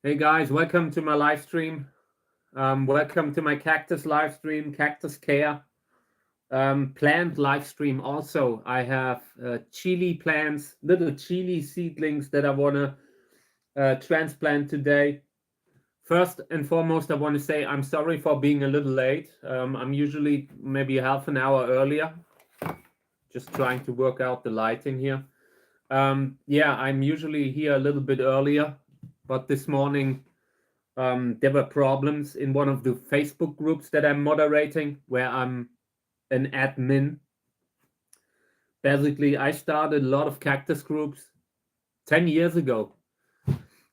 Hey guys, welcome to my live stream. Welcome to my cactus live stream, cactus care. Plant live stream also. I have chili plants, little chili seedlings that I want to transplant today. First and foremost, I want to say I'm sorry for being a little late. I'm usually maybe half an hour earlier, just trying to work out the lighting here. Yeah, I'm usually here a little bit earlier, but this morning there were problems in one of the Facebook groups that I'm moderating, where I'm an admin. Basically, I started a lot of cactus groups 10 years ago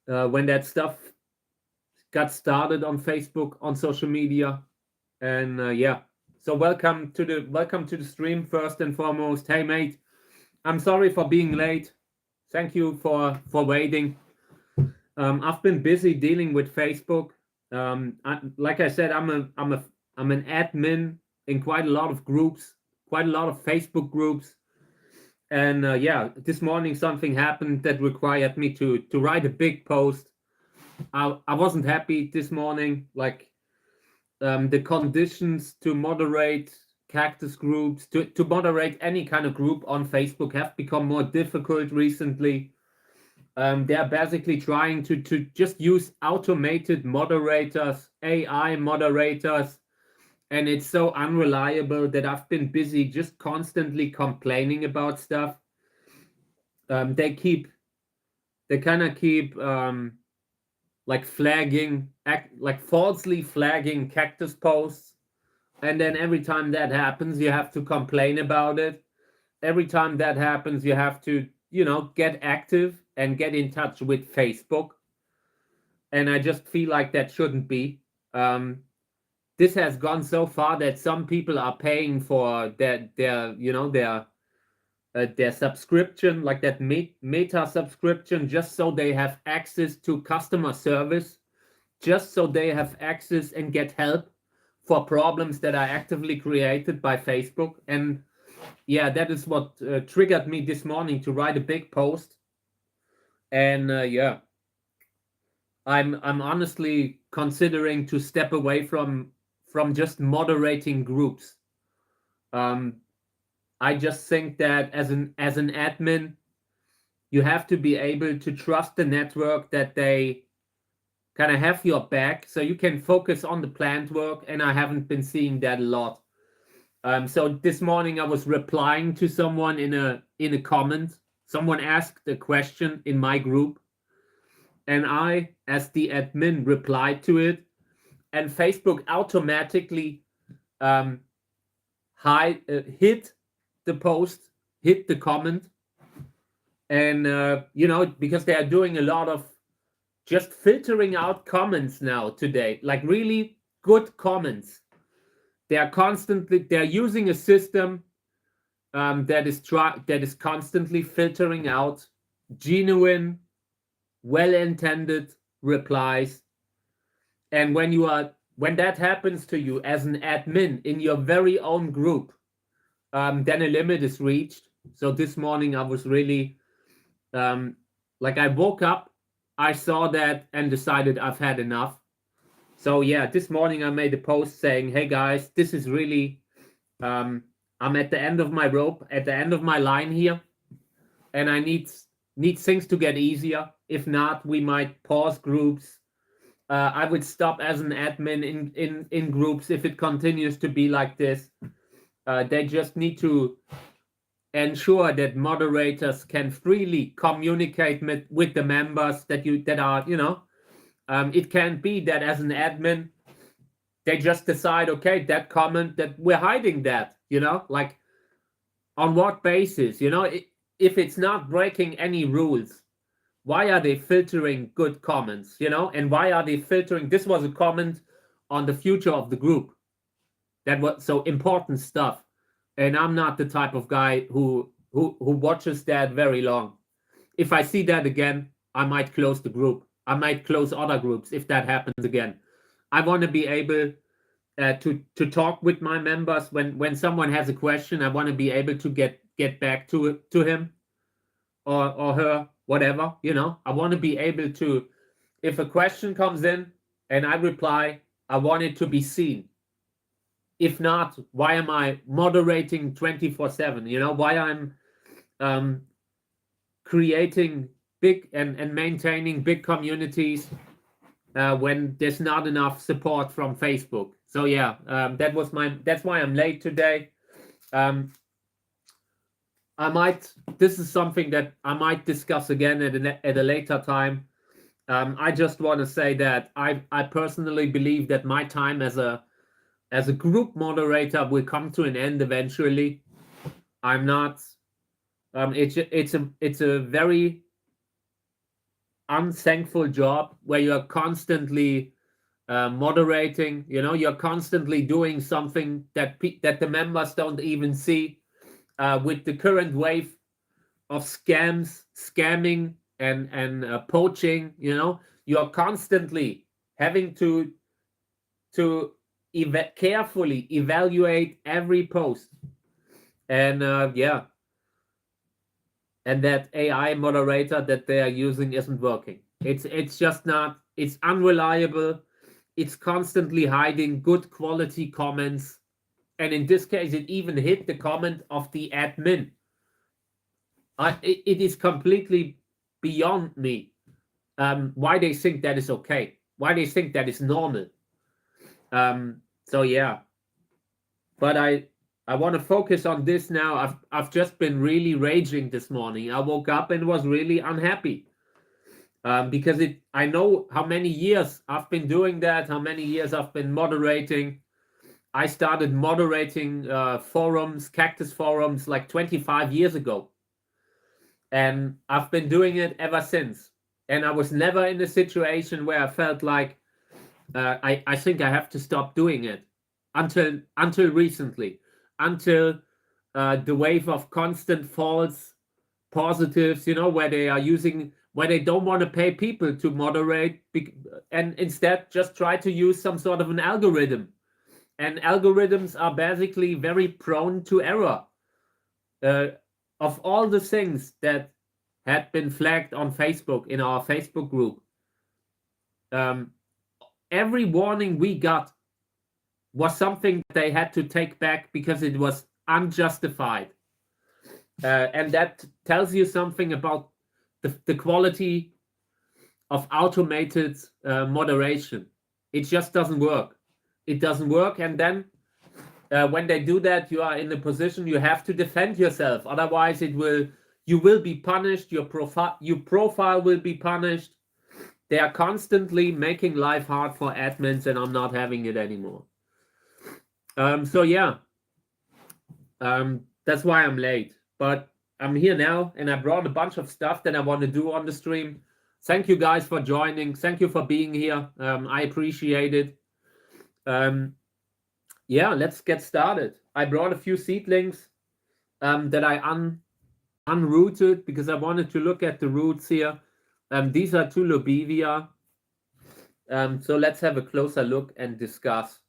when that stuff got started on Facebook, on social media. And yeah, so welcome to the stream first and foremost. Hey mate, I'm sorry for being late. Thank you for waiting. I've been busy dealing with Facebook. Like I said, I'm an admin in quite a lot of groups, quite a lot of Facebook groups. And yeah, this morning something happened that required me to write a big post. I wasn't happy this morning. Like the conditions to moderate cactus groups, to moderate any kind of group on Facebook have become more difficult recently. They're basically trying to just use automated moderators, AI moderators, and it's so unreliable that I've been busy just constantly complaining about stuff. They kind of keep like falsely flagging cactus posts, and then every time that happens, you have to complain about it. Every time that happens, you have to get active and get in touch with Facebook. And I just feel like that shouldn't be. This has gone so far that some people are paying for their subscription, like that meta subscription, just so they have access to customer service, just so they have access and get help for problems that are actively created by Facebook. And yeah, that is what triggered me this morning to write a big post. And yeah, I'm honestly considering to step away from just moderating groups. I just think that as an admin, you have to be able to trust the network that they kind of have your back, so you can focus on the plant work. And I haven't been seeing that a lot. So this morning I was replying to someone in a comment. Someone asked a question in my group, and I, as the admin, replied to it. And Facebook automatically hit the post, hit the comment, and because they are doing a lot of just filtering out comments now today, like really good comments. They're using a system that is constantly filtering out genuine, well-intended replies. And when that happens to you as an admin in your very own group, then a limit is reached. So this morning I was really I woke up, I saw that, and decided I've had enough. So yeah, this morning I made a post saying, hey guys, this is really, I'm at the end of my rope, at the end of my line here, and I need things to get easier. If not, we might pause groups. I would stop as an admin in groups if it continues to be like this. They just need to ensure that moderators can freely communicate with the members that are. It can't be that as an admin they just decide, okay, that comment, that we're hiding that, like on what basis? If it's not breaking any rules, why are they filtering good comments? And why are they filtering? This was a comment on the future of the group. That was so important stuff. And I'm not the type of guy who watches that very long. If I see that again, I might close the group. I might close other groups if that happens again. I want to be able to talk with my members when someone has a question. I want to be able to get back to him or her, whatever. I want to be able to if a question comes in and I reply, I want it to be seen. If not, why am I moderating 24/7? You know, why I'm creating big and maintaining big communities when there's not enough support from Facebook. So yeah, that's why I'm late today. This is something that I might discuss again at a later time. I just want to say that I personally believe that my time as a group moderator will come to an end eventually. I'm not. It's a very unthankful job where you're constantly moderating. You know, you're constantly doing something that the members don't even see. With the current wave of scamming, and poaching, you know, you're constantly having to carefully evaluate every post, and yeah, and that AI moderator that they are using isn't working. It's just not. It's unreliable. It's constantly hiding good quality comments, and in this case, it even hit the comment of the admin. It is completely beyond me why they think that is okay, why they think that is normal. So yeah, but I want to focus on this now. I've just been really raging this morning. I woke up and was really unhappy because I know how many years I've been doing that, how many years I've been moderating. I started moderating forums, Cactus forums, like 25 years ago. And I've been doing it ever since. And I was never in a situation where I felt like I think I have to stop doing it until recently, until the wave of constant false positives, you know, where they don't want to pay people to moderate, and instead just try to use some sort of an algorithm. And algorithms are basically very prone to error. Of all the things that had been flagged on Facebook in our Facebook group, every warning we got was something they had to take back because it was unjustified. And that tells you something about the quality of automated moderation. It just doesn't work. It doesn't work. And then when they do that, you are in a position you have to defend yourself. Otherwise, you will be punished. Your profile will be punished. They are constantly making life hard for admins, and I'm not having it anymore. So yeah, that's why I'm late. But I'm here now, and I brought a bunch of stuff that I want to do on the stream. Thank you guys for joining. Thank you for being here. I appreciate it. Yeah, let's get started. I brought a few seedlings that I unrooted because I wanted to look at the roots here. These are two Lobevia. So let's have a closer look and discuss.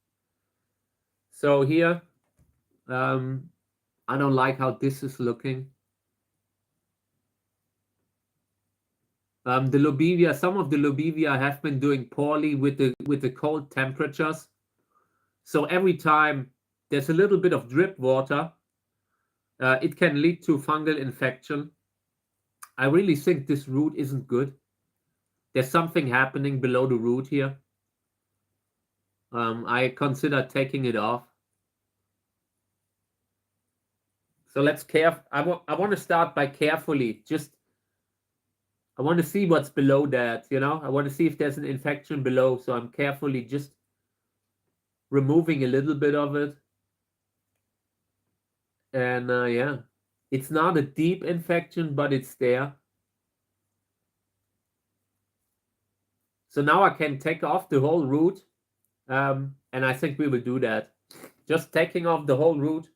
So here, I don't like how this is looking. The Lobevia, some of the Lobevia have been doing poorly with the cold temperatures. So every time there's a little bit of drip water, it can lead to fungal infection. I really think this root isn't good. There's something happening below the root here. I consider taking it off. So let's I want to start by carefully I want to see what's below that, you know. I want to see if there's an infection below. So I'm carefully just removing a little bit of it. And yeah, it's not a deep infection, but it's there. So now I can take off the whole root. And I think we will do that. Just taking off the whole root.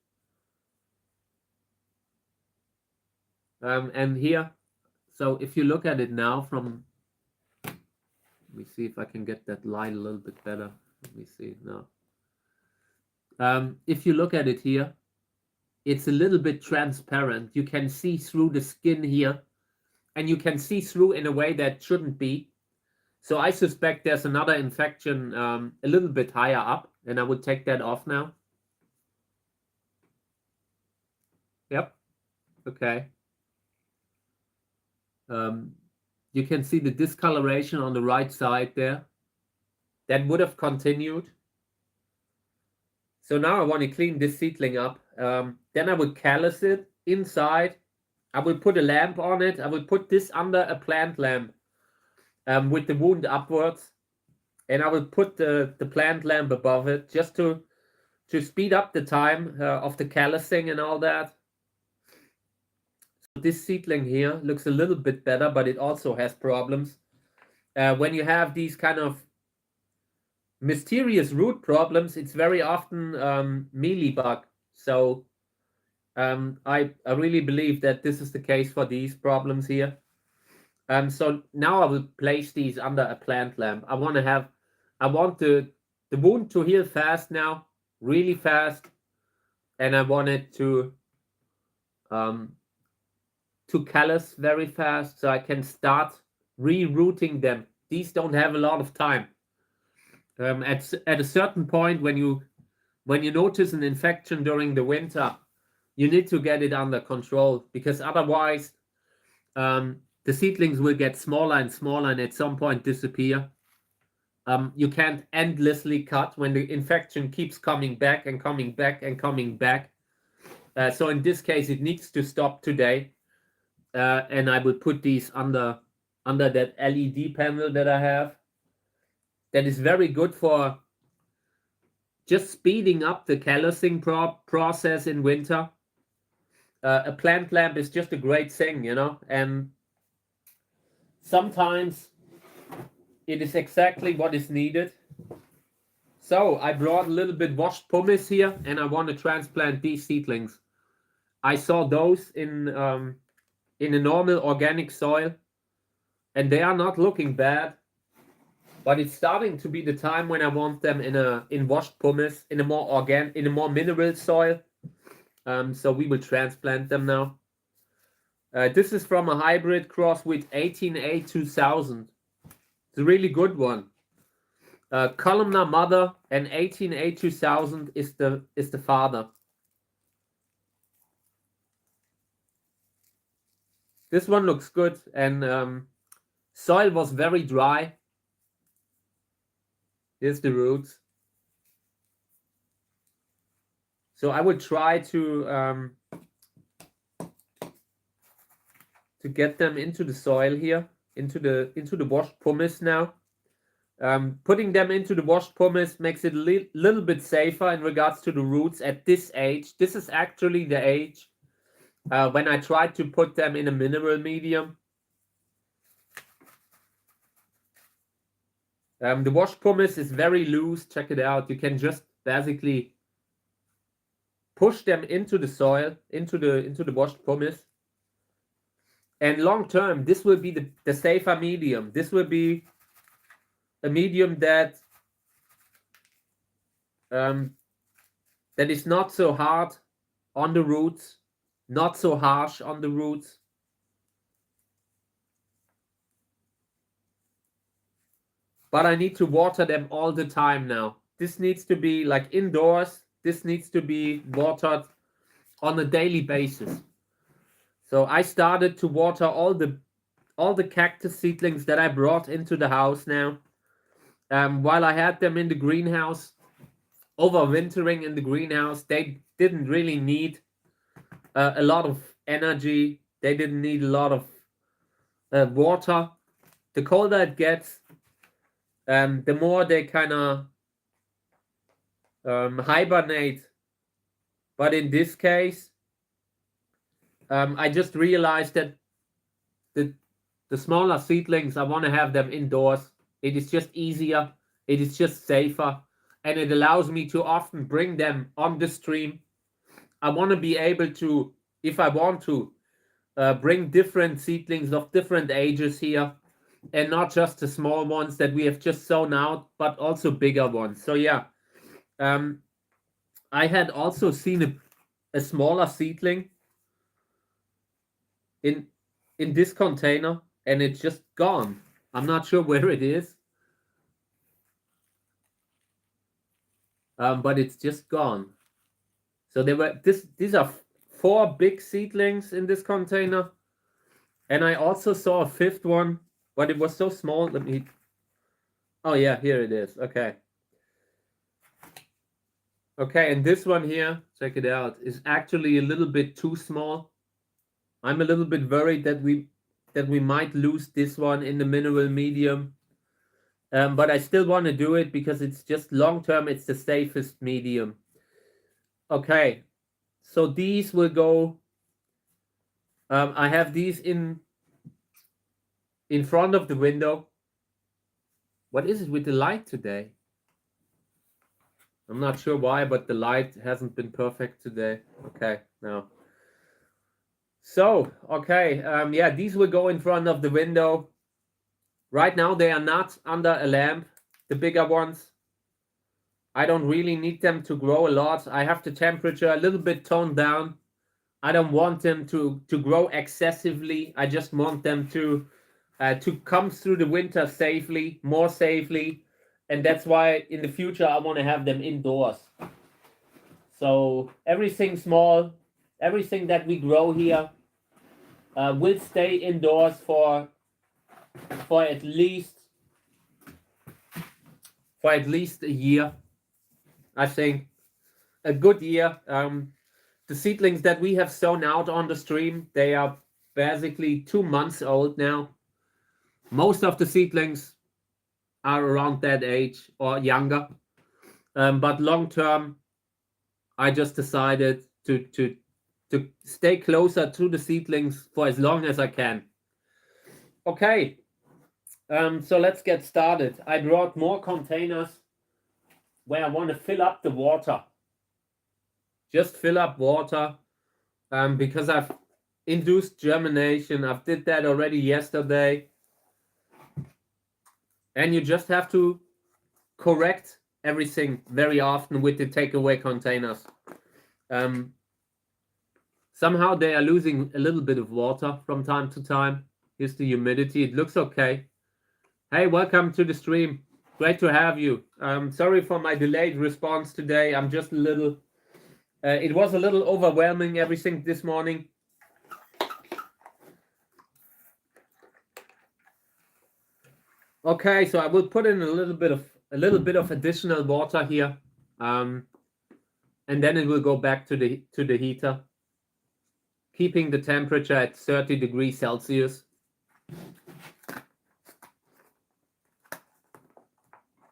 And here, so if you look at it now from, let me see if I can get that light a little bit better. Let me see now. If you look at it here, it's a little bit transparent. You can see through the skin here, and you can see through in a way that shouldn't be. So I suspect there's another infection a little bit higher up, and I would take that off now. Yep. Okay. You can see the discoloration on the right side there. That would have continued. So now I want to clean this seedling up. Then I would callus it inside. I will put a lamp on it. I will put this under a plant lamp with the wound upwards. And I will put the plant lamp above it just to speed up the time of the callusing and all that. So this seedling here looks a little bit better, but it also has problems. When you have these kind of mysterious root problems, it's very often mealybug. So I really believe that this is the case for these problems here. So now I will place these under a plant lamp. I want the wound to heal fast now, really fast, and I want it to callus very fast, so I can start rerouting them. These don't have a lot of time. At a certain point, when you notice an infection during the winter, you need to get it under control, because otherwise the seedlings will get smaller and smaller and at some point disappear. You can't endlessly cut when the infection keeps coming back and coming back and coming back. So in this case, it needs to stop today. And I will put these under that LED panel that I have. That is very good for just speeding up the callusing process in winter. A plant lamp is just a great thing, you know, and sometimes it is exactly what is needed. So I brought a little bit washed pumice here, and I want to transplant these seedlings. I saw those in a normal organic soil, and they are not looking bad. But it's starting to be the time when I want them in washed pumice, in a more mineral soil. So we will transplant them now. This is from a hybrid cross with 18A2000. It's a really good one. Columnar mother and 18A2000 is the father. This one looks good, and soil was very dry. Here's the roots. So I would try to get them into the soil here, into the washed pumice now. Putting them into the washed pumice makes it a little bit safer in regards to the roots at this age. This is actually the age when I tried to put them in a mineral medium. The washed pumice is very loose. Check it out. You can just basically push them into the soil, into the washed pumice. And long term, this will be the safer medium. This will be a medium that is not so hard on the roots, not so harsh on the roots. But I need to water them all the time now. This needs to be like indoors. This needs to be watered on a daily basis. So I started to water all the cactus seedlings that I brought into the house now. While I had them in the greenhouse, overwintering in the greenhouse, they didn't really need a lot of energy. They didn't need a lot of water. The colder it gets, the more they kind of hibernate. But in this case, I just realized that the smaller seedlings, I want to have them indoors. It is just easier. It is just safer. And it allows me to often bring them on the stream. I want to be able to, if I want to, bring different seedlings of different ages here. And not just the small ones that we have just sown out, but also bigger ones. So yeah, I had also seen a smaller seedling in this container, and it's just gone. I'm not sure where it is. But it's just gone. So there were these are 4 big seedlings in this container. And I also saw a 5th one, but it was so small. Let me... Oh yeah, here it is. Okay. Okay, and this one here, check it out, is actually a little bit too small. I'm a little bit worried that we might lose this one in the mineral medium. But I still want to do it because it's just long term, it's the safest medium. Okay, so these will go. I have these in front of the window. What is it with the light today? I'm not sure why, but the light hasn't been perfect today. Okay, now. So, okay, yeah, these will go in front of the window. Right now, they are not under a lamp, the bigger ones. I don't really need them to grow a lot. I have the temperature a little bit toned down. I don't want them to grow excessively. I just want them to come through the winter safely, more safely. And that's why in the future, I want to have them indoors. So everything small, everything that we grow here will stay indoors for at least a year. I think a good year. The seedlings that we have sown out on the stream, they are basically 2 months old now. Most of the seedlings are around that age or younger. But long term, I just decided to stay closer to the seedlings for as long as I can. Okay, so let's get started. I brought more containers where I want to fill up the water. Just fill up water because I've induced germination. I've did that already yesterday. And you just have to correct everything very often with the takeaway containers. Somehow they are losing a little bit of water from time to time. Here's the humidity. It looks okay. Hey, welcome to the stream. Great to have you. Sorry for my delayed response today. I'm just a little... it was a little overwhelming, everything this morning. Okay, so I will put in a little bit of additional water here, and then it will go back to the heater, keeping the temperature at 30 degrees Celsius.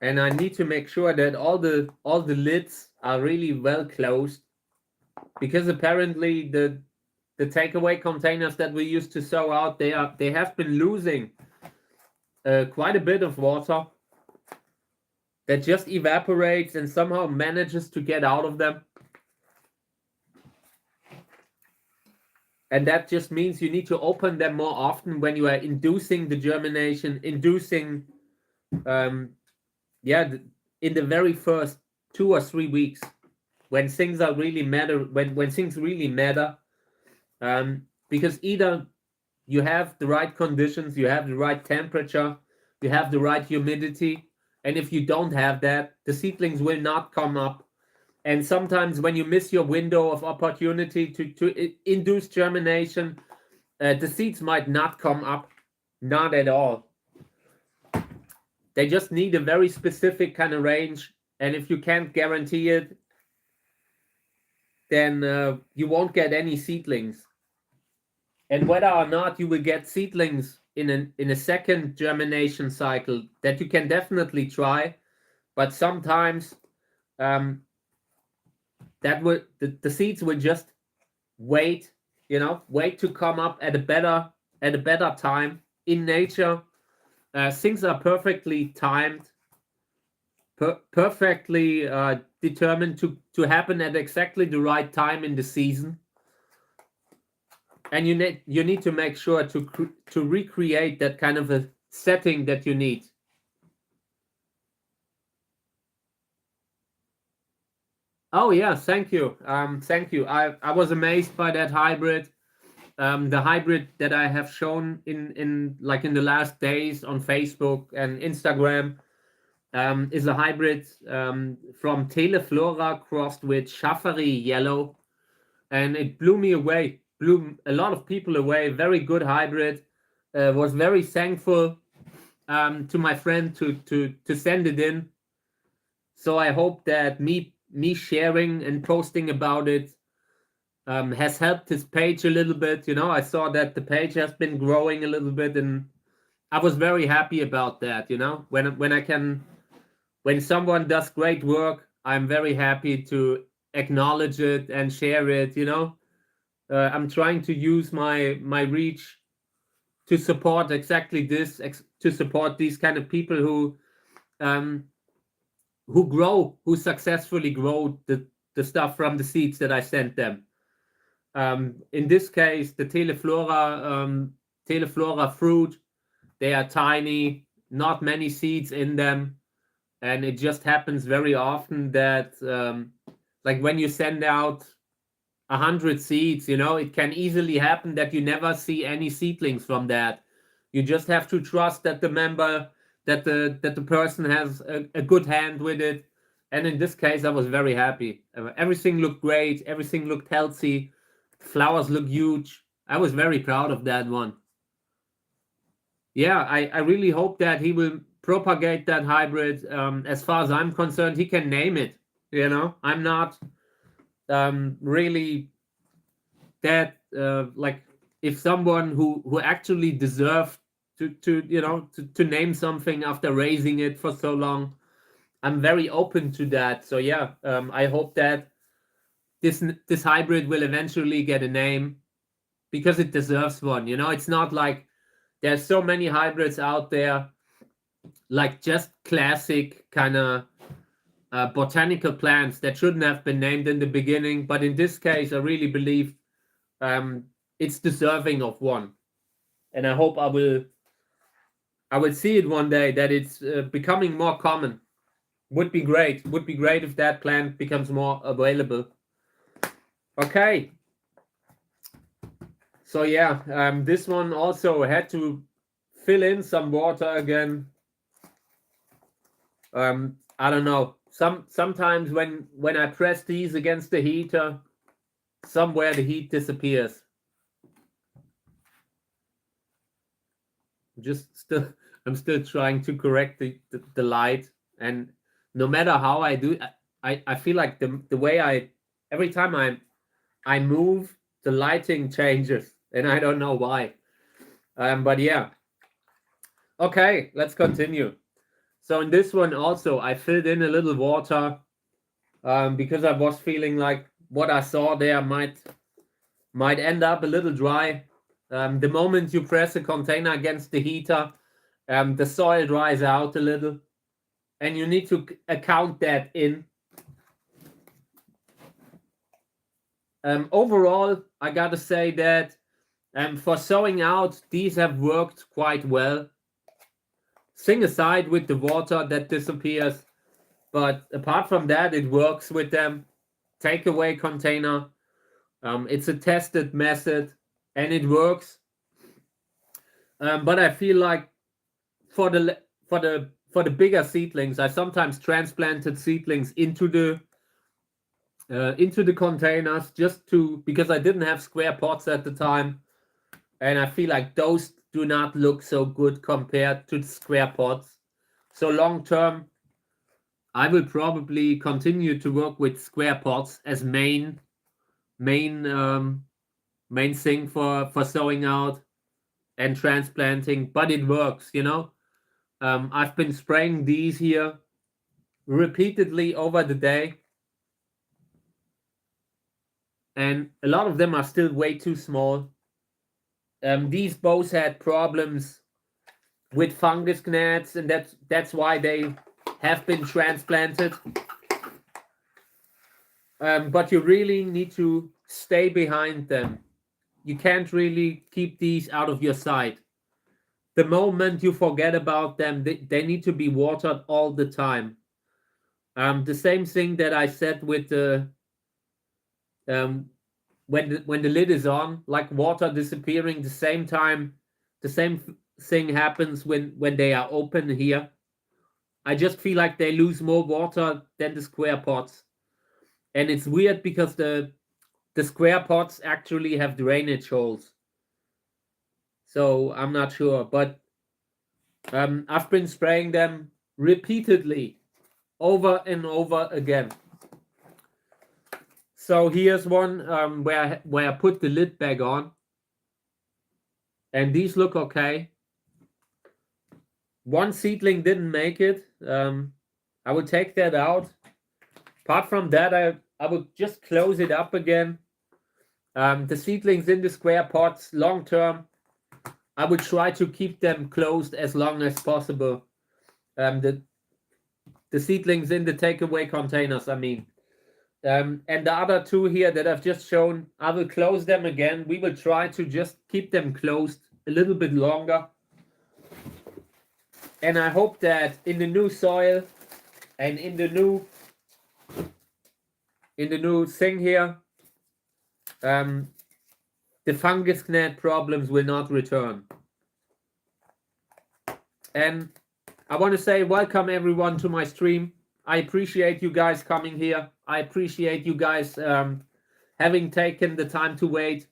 And I need to make sure that all the lids are really well closed, because apparently the takeaway containers that we used to sow out, they have been losing quite a bit of water that just evaporates and somehow manages to get out of them. And that just means you need to open them more often when you are inducing the germination, in the very first 2 or 3 weeks, when things are really matter, when things really matter, because either you have the right conditions, you have the right temperature, you have the right humidity, and if you don't have that, the seedlings will not come up. And sometimes when you miss your window of opportunity to induce germination, the seeds might not come up, not at all. They just need a very specific kind of range, and if you can't guarantee it, then you won't get any seedlings. And whether or not you will get seedlings in a second germination cycle, that you can definitely try, but sometimes the seeds will just wait to come up at a better time. In nature, things are perfectly timed, perfectly determined to happen at exactly the right time in the season. And you need to make sure to recreate that kind of a setting that you need. Oh yeah, thank you. Thank you. I was amazed by that hybrid. The hybrid that I have shown in the last days on Facebook and Instagram is a hybrid from Teleflora crossed with Schaffery yellow, and it blew me away, blew a lot of people away. Very good hybrid. Was very thankful to my friend to send it in. So I hope that me sharing and posting about it has helped his page a little bit. I saw that the page has been growing a little bit, and I was very happy about that. When someone does great work, I'm very happy to acknowledge it and share it. I'm trying to use my reach to support exactly this, to support these kind of people um, who successfully grow the stuff from the seeds that I sent them. In this case, the Teleflora fruit, they are tiny, not many seeds in them, and it just happens very often that like when you send out 100 seeds, it can easily happen that you never see any seedlings from that. You just have to trust that the person has a good hand with it. And in this case, I was very happy. Everything looked great. Everything looked healthy. Flowers look huge. I was very proud of that one. Yeah, I really hope that he will propagate that hybrid. As far as I'm concerned, he can name it. I'm not really that like, if someone who actually deserved to name something after raising it for so long, I'm very open to that. So yeah, I hope that this hybrid will eventually get a name, because it deserves one. It's not like there's so many hybrids out there, like just classic kind of botanical plants that shouldn't have been named in the beginning. But in this case, I really believe it's deserving of one, and I hope I will see it one day, that it's becoming more common. Would be great if that plant becomes more available. Okay, so yeah, this one also had to fill in some water again. I don't know, sometimes when I press these against the heater, somewhere the heat disappears. I'm still trying to correct the light, and no matter how I do, I feel like the way every time I move, the lighting changes, and I don't know why. But yeah. Okay, let's continue. So in this one also, I filled in a little water because I was feeling like what I saw there might end up a little dry. The moment you press a container against the heater, the soil dries out a little, and you need to account that in. Overall, I gotta say that for sowing out, these have worked quite well. Thing aside with the water that disappears, but apart from that, it works with them. Takeaway container. It's a tested method, and it works. But I feel like for the bigger seedlings, I sometimes transplanted seedlings into the containers because I didn't have square pots at the time, and I feel like those do not look so good compared to the square pots. So long term, I will probably continue to work with square pots as main thing for sowing out and transplanting, but it works. I've been spraying these here repeatedly over the day, and a lot of them are still way too small. These both had problems with fungus gnats, and that's why they have been transplanted. But you really need to stay behind them. You can't really keep these out of your sight. The moment you forget about them, they need to be watered all the time. The same thing that I said with the when the lid is on, like water disappearing. The same time, the same thing happens when they are open here. I just feel like they lose more water than the square pots, and it's weird because the square pots actually have drainage holes. So I'm not sure, but I've been spraying them repeatedly over and over again. So here's one where I put the lid back on, and these look okay. One seedling didn't make it. I would take that out. Apart from that, I would just close it up again. The seedlings in the square pots, long term, I would try to keep them closed as long as possible. The seedlings in the takeaway containers, I mean. And the other two here that I've just shown, I will close them again. We will try to just keep them closed a little bit longer. And I hope that in the new soil and in the new thing here, the fungus gnat problems will not return. And I want to say welcome everyone to my stream. I appreciate you guys coming here. I appreciate you guys having taken the time to wait.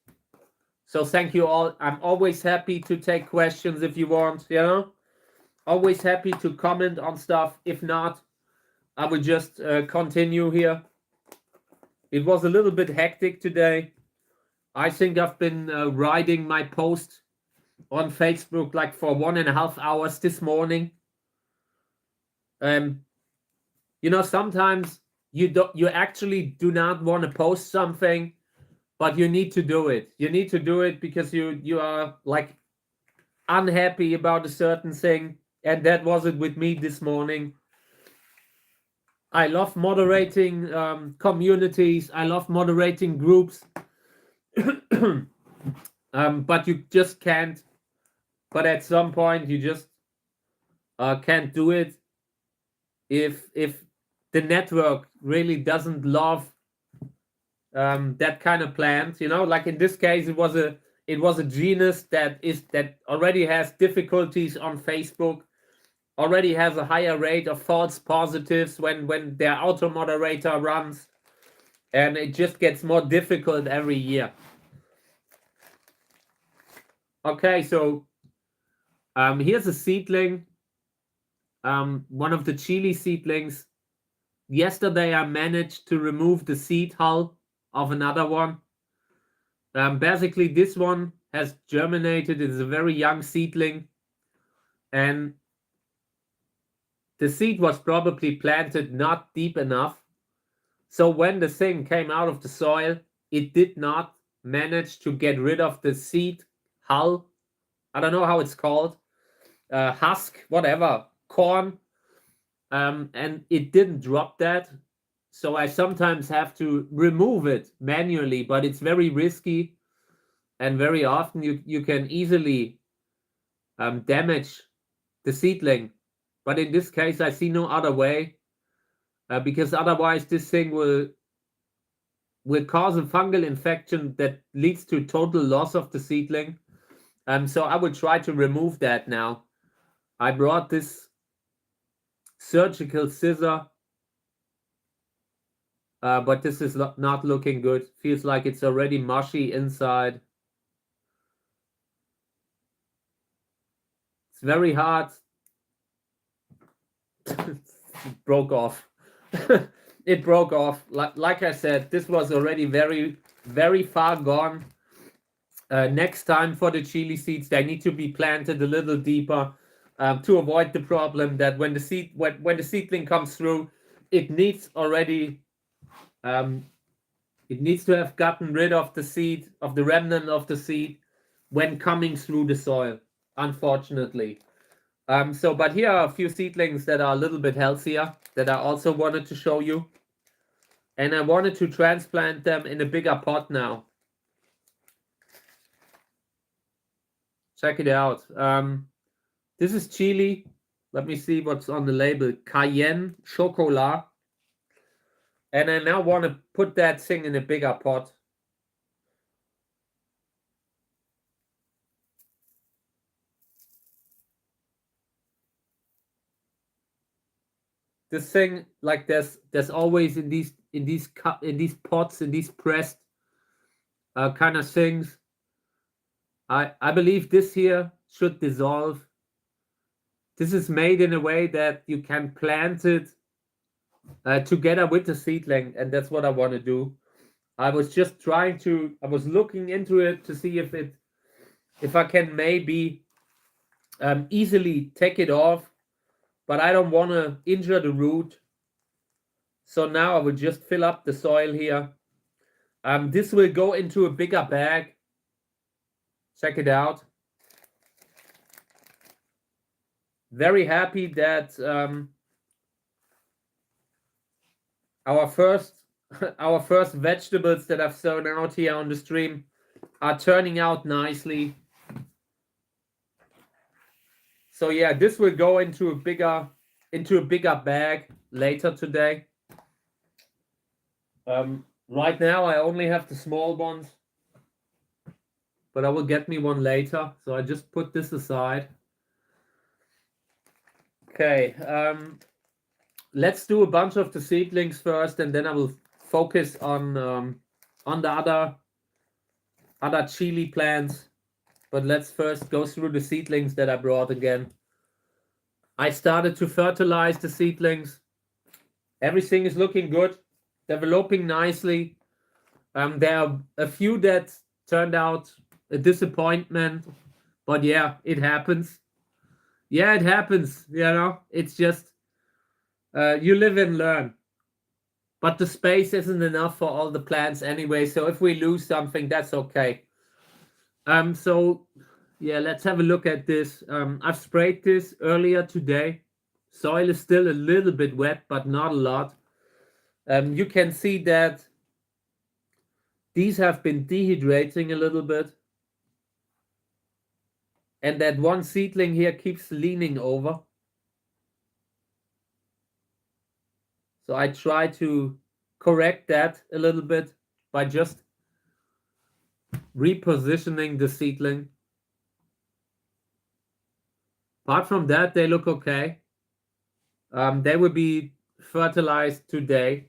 So thank you all. I'm always happy to take questions if you want, you know. Always happy to comment on stuff. If not, I will just continue here. It was a little bit hectic today. I think I've been writing my post on Facebook like for 1.5 hours this morning. You know, sometimes you actually do not want to post something, but you need to do it. You need to do it because you are like unhappy about a certain thing, and that was it with me this morning. I love moderating communities. I love moderating groups. But you just can't. But at some point, you just can't do it if the network really doesn't love that kind of plant. You know, like in this case, it was a genus that already has difficulties on Facebook, already has a higher rate of false positives when their auto moderator runs, and it just gets more difficult every year. Okay, so here's a seedling, one of the chili seedlings. Yesterday I managed to remove the seed hull of another one. Basically this one has germinated. It's a very young seedling, and the seed was probably planted not deep enough. So when the thing came out of the soil, it did not manage to get rid of the seed hull. I don't know how it's called. Husk, whatever, corn. And it didn't drop that. So I sometimes have to remove it manually, but it's very risky. And very often you can easily damage the seedling. But in this case, I see no other way, because otherwise this thing will cause a fungal infection that leads to total loss of the seedling. So I will try to remove that now. I brought this surgical scissor, but this is not looking good. Feels like it's already mushy inside. It's very hard. It broke off. It broke off. Like I said, this was already very, very far gone. Next time for the chili seeds, they need to be planted a little deeper to avoid the problem that when the seedling comes through, it needs already it needs to have gotten rid of the seed, of the remnant of the seed when coming through the soil, unfortunately. But here are a few seedlings that are a little bit healthier that I also wanted to show you. And I wanted to transplant them in a bigger pot now. Check it out. This is chili. Let me see what's on the label. Cayenne Chocolat. And I now want to put that thing in a bigger pot. this thing, like there's always in these pots, in these pressed kind of things. I believe this here should dissolve. This is made in a way that you can plant it together with the seedling, and that's what I want to do. I was just I was looking into it to see if I can maybe easily take it off, but I don't want to injure the root. So now I will just fill up the soil here. This will go into a bigger bag. Check it out. Very happy that our first vegetables that I've sown out here on the stream are turning out nicely. So yeah, this will go into a bigger bag later today. Right now I only have the small ones, but I will get me one later. So I just put this aside. Okay, let's do a bunch of the seedlings first, and then I will focus on the other chili plants. But let's first go through the seedlings that I brought again. I started to fertilize the seedlings. Everything is looking good, developing nicely. There are a few that turned out a disappointment, but yeah, it happens. Yeah, it happens, you know. It's just you live and learn. But the space isn't enough for all the plants anyway, so if we lose something, that's okay. So yeah, let's have a look at this. I've sprayed this earlier today. Soil is still a little bit wet, but not a lot. You can see that these have been dehydrating a little bit. And that one seedling here keeps leaning over. So I try to correct that a little bit by just repositioning the seedling. Apart from that, they look okay. They will be fertilized today.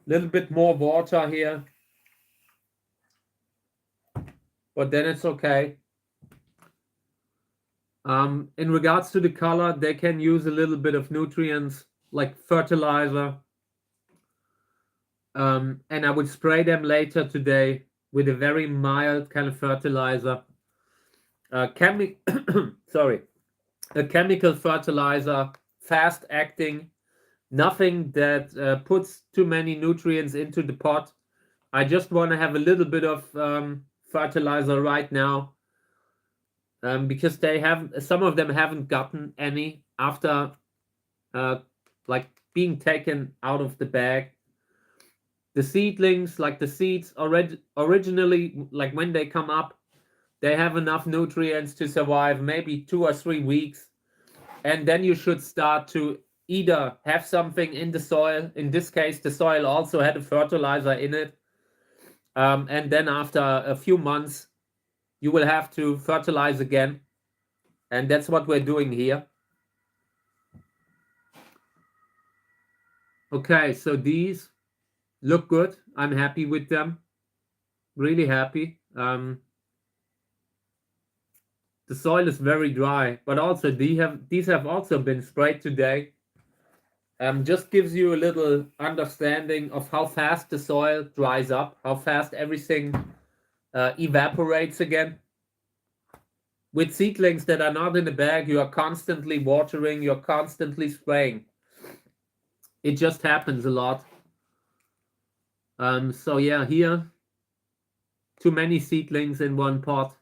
Little bit more water here, but then it's okay. In regards to the color, they can use a little bit of nutrients like fertilizer. And I would spray them later today with a very mild kind of fertilizer. Sorry, a chemical fertilizer, fast acting, nothing that puts too many nutrients into the pot. I just want to have a little bit of fertilizer right now, because some of them haven't gotten any after like being taken out of the bag. The seedlings, like the seeds originally, like when they come up, they have enough nutrients to survive maybe 2 or 3 weeks. And then you should start to either have something in the soil. In this case, the soil also had a fertilizer in it. And then after a few months, you will have to fertilize again. And that's what we're doing here. Okay, so these look good. I'm happy with them. Really happy. The soil is very dry, but also these have also been sprayed today. Just gives you a little understanding of how fast the soil dries up, how fast everything evaporates again. With seedlings that are not in the bag, you are constantly watering, you're constantly spraying. It just happens a lot. So yeah, here, too many seedlings in one pot.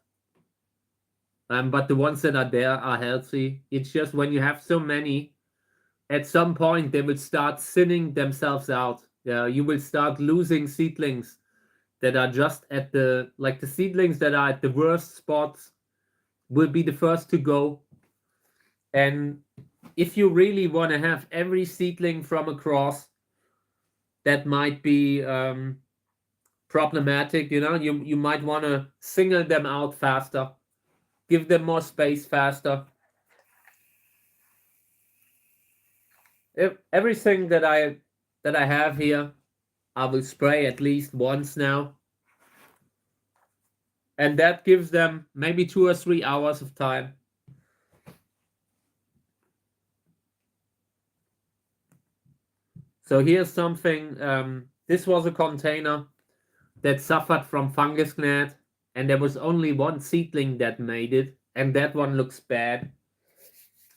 But the ones that are there are healthy. It's just when you have so many, at some point they will start thinning themselves out. Yeah, you will start losing seedlings that are just at the seedlings that are at the worst spots will be the first to go. And if you really want to have every seedling from across, that might be problematic. You know, you might want to single them out faster, give them more space faster. everything that I have here, I will spray at least once now, and that gives them maybe 2 or 3 hours of time. So here's something. This was a container that suffered from fungus gnat, and there was only one seedling that made it, and that one looks bad.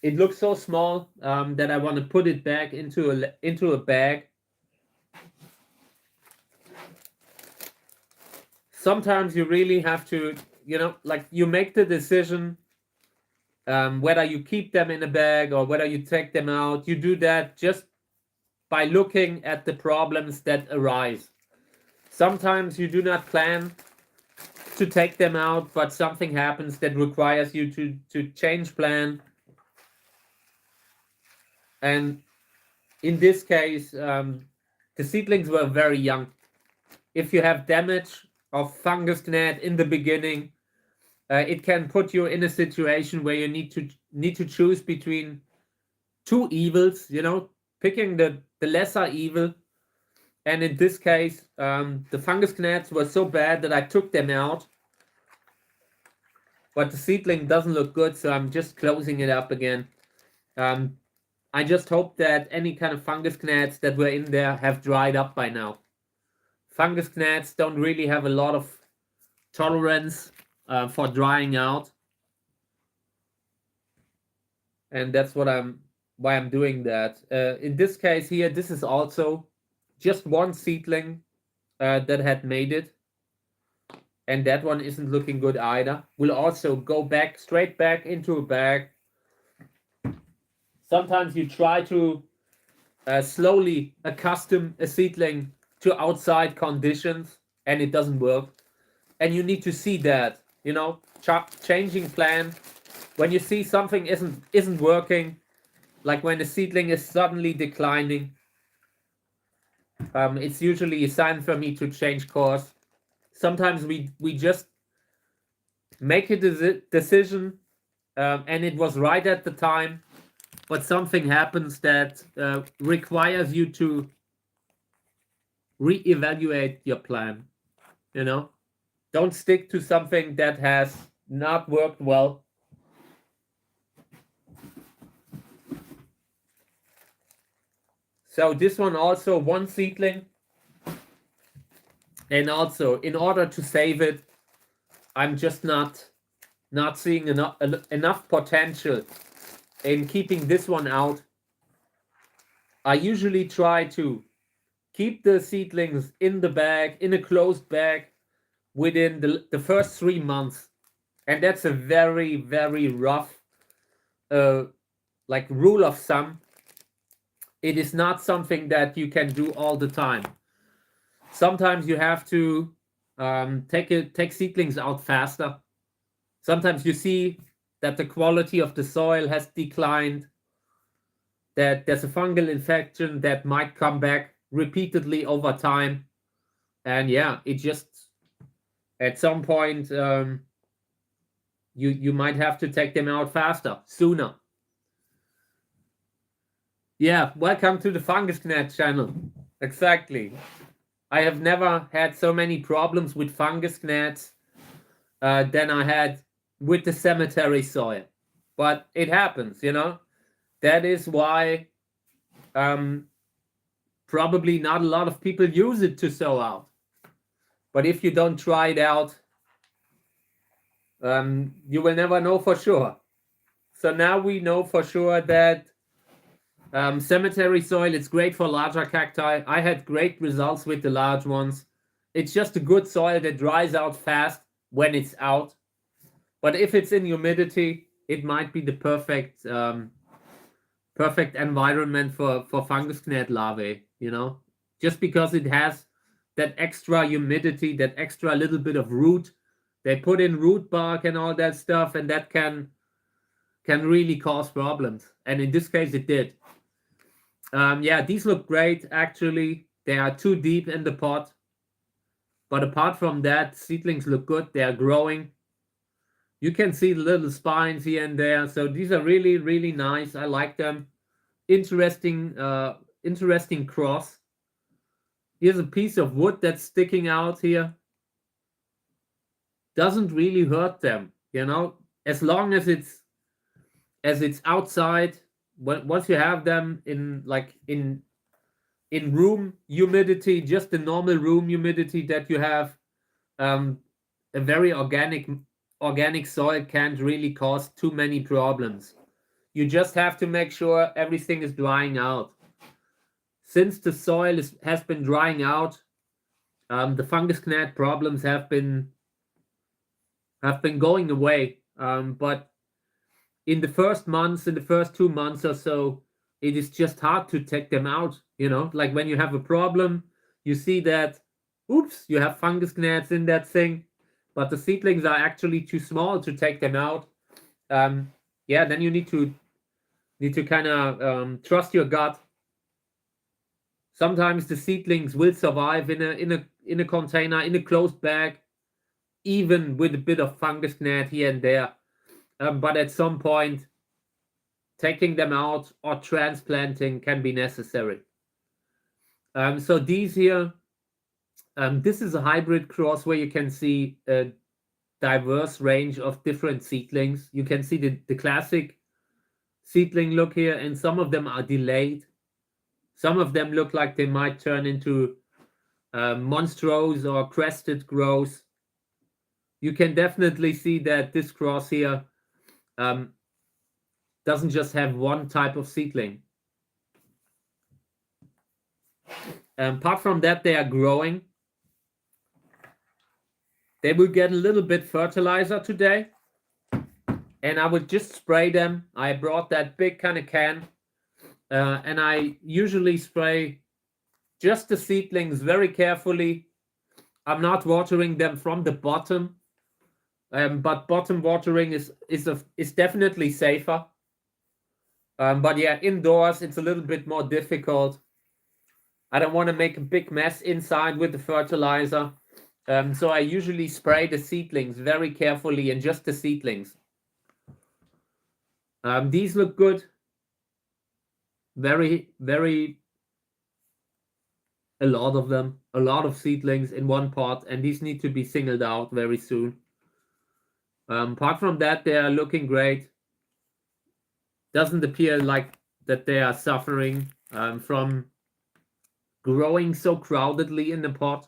It looks so small that I want to put it back into a bag. Sometimes you really have to, like you make the decision whether you keep them in a bag or whether you take them out. You do that just by looking at the problems that arise. Sometimes you do not plan to take them out, but something happens that requires you to change plan. And in this case, the seedlings were very young. If you have damage of fungus gnat in the beginning, it can put you in a situation where you need to choose between two evils, picking the lesser evil. And in this case, the fungus gnats were so bad that I took them out. But the seedling doesn't look good, so I'm just closing it up again. I just hope that any kind of fungus gnats that were in there have dried up by now. Fungus gnats don't really have a lot of tolerance for drying out. And that's why I'm doing that. In this case here, this is also just one seedling that had made it. And that one isn't looking good either. We'll also go straight back into a bag. Sometimes you try to slowly accustom a seedling to outside conditions, and it doesn't work. And you need to see that, changing plan. When you see something isn't working, like when the seedling is suddenly declining, it's usually a sign for me to change course. Sometimes we just make a decision, and it was right at the time, but something happens that requires you to reevaluate your plan. Don't stick to something that has not worked well. So this one also one seedling. And also, in order to save it, I'm just not seeing enough potential in keeping this one out. I usually try to keep the seedlings in the bag, in a closed bag, within the first 3 months. And that's a very, very rough rule of thumb. It is not something that you can do all the time. Sometimes you have to take seedlings out faster. Sometimes you see that the quality of the soil has declined, that there's a fungal infection that might come back repeatedly over time. And yeah, it just, at some point, you might have to take them out faster, sooner. Yeah, welcome to the Fungus Gnat channel. Exactly. I have never had so many problems with fungus gnats than I had with the cemetery soil. But it happens, That is why probably not a lot of people use it to sow out. But if you don't try it out, you will never know for sure. So now we know for sure that cemetery soil, it's great for larger cacti. I had great results with the large ones. It's just a good soil that dries out fast when it's out. But if it's in humidity, it might be the perfect environment for fungus gnat larvae, Just because it has that extra humidity, that extra little bit of root. They put in root bark and all that stuff, and that can really cause problems. And in this case, it did. Yeah, these look great, actually. They are too deep in the pot. But apart from that, seedlings look good. They are growing. You can see the little spines here and there. So these are really, really nice. I like them. interesting cross. Here's a piece of wood that's sticking out here. Doesn't really hurt them, you know, as long as it's outside. Once you have them in room humidity, just the normal room humidity that you have, a very organic soil can't really cause too many problems. You just have to make sure everything is drying out. Since the soil has been drying out, the fungus gnat problems have been going away. But in the first 2 months or so, it is just hard to take them out. You know, like when you have a problem, you see that, oops, you have fungus gnats in that thing, but the seedlings are actually too small to take them out. Yeah, then you need to kind of trust your gut. Sometimes the seedlings will survive in a container, in a closed bag, even with a bit of fungus gnat here and there. But at some point, taking them out or transplanting can be necessary. So these here, this is a hybrid cross where you can see a diverse range of different seedlings. You can see the classic seedling look here, and some of them are delayed. Some of them look like they might turn into monstrose or crested growth. You can definitely see that this cross here doesn't just have one type of seedling. Apart from that, they are growing. They will get a little bit fertilizer today, and I would just spray them. I brought that big kind of can, and I usually spray just the seedlings very carefully. I'm not watering them from the bottom, but bottom watering is definitely safer. But yeah, indoors it's a little bit more difficult. I don't want to make a big mess inside with the fertilizer. So I usually spray the seedlings very carefully, and just the seedlings. These look good. Very, very, a lot of them, a lot of seedlings in one pot, and these need to be singled out very soon. Apart from that, they are looking great. Doesn't appear like that they are suffering from growing so crowdedly in the pot.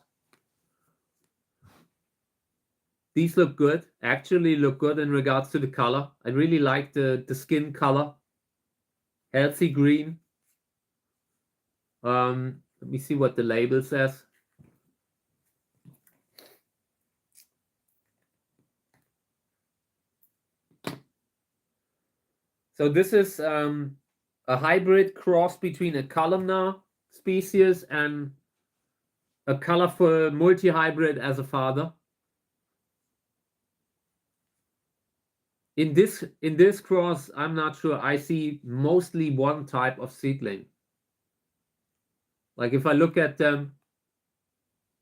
These look good, actually look good in regards to the color. I really like the skin color. Healthy green. Let me see what the label says. So this is a hybrid cross between a columnar species and a colorful multi-hybrid as a father. In this cross, I'm not sure. I see mostly one type of seedling. Like if I look at them,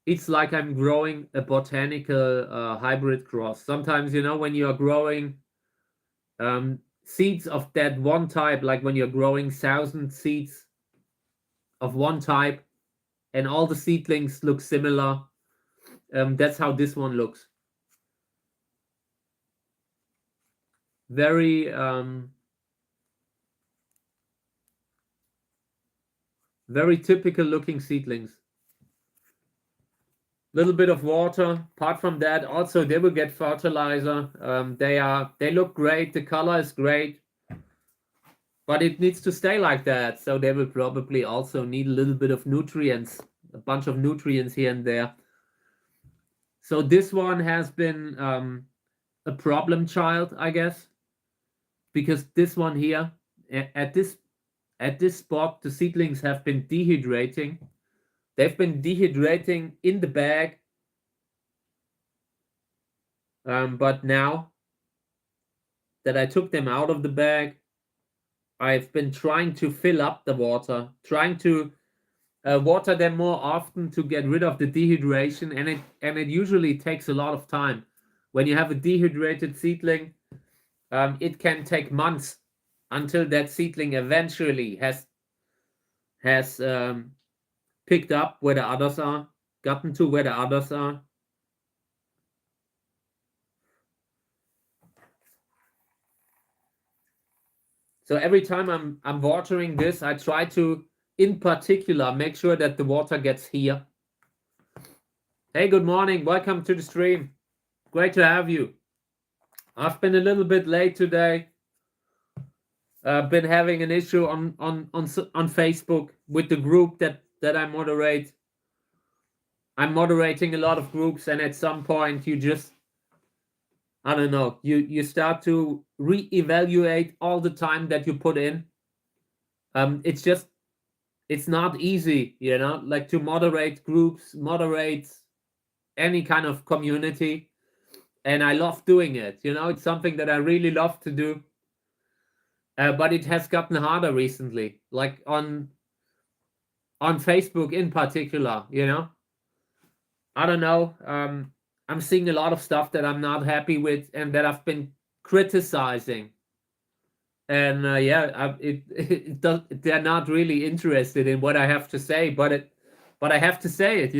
it's like I'm growing a botanical hybrid cross. Sometimes, you know, when you are growing seeds of that one type, like when you're growing 1,000 seeds of one type and all the seedlings look similar, that's how this one looks. Very very typical looking seedlings. Little bit of water. Apart from that, also they will get fertilizer. They look great. The color is great, but it needs to stay like that. So they will probably also need a little bit of nutrients, a bunch of nutrients here and there. So this one has been a problem child, I guess, because this one here at this spot, the seedlings have been dehydrating. They've been dehydrating in the bag. But now that I took them out of the bag, I've been trying to fill up the water, trying to water them more often to get rid of the dehydration, and it usually takes a lot of time. When you have a dehydrated seedling, it can take months until that seedling eventually has has picked up where the others are, gotten to where the others are. So every time I'm watering this, I try to, in particular, make sure that the water gets here. Hey, good morning. Welcome to the stream. Great to have you. I've been a little bit late today. Been having an issue on Facebook with the group that I moderate. I'm moderating a lot of groups, and at some point you just, I don't know, you start to reevaluate all the time that you put in. It's not easy, like to moderate groups, moderate any kind of community, and I love doing it. It's something that I really love to do, but it has gotten harder recently, like on Facebook in particular. I don't know. I'm seeing a lot of stuff that I'm not happy with and that I've been criticizing. And they're not really interested in what I have to say, but I have to say it.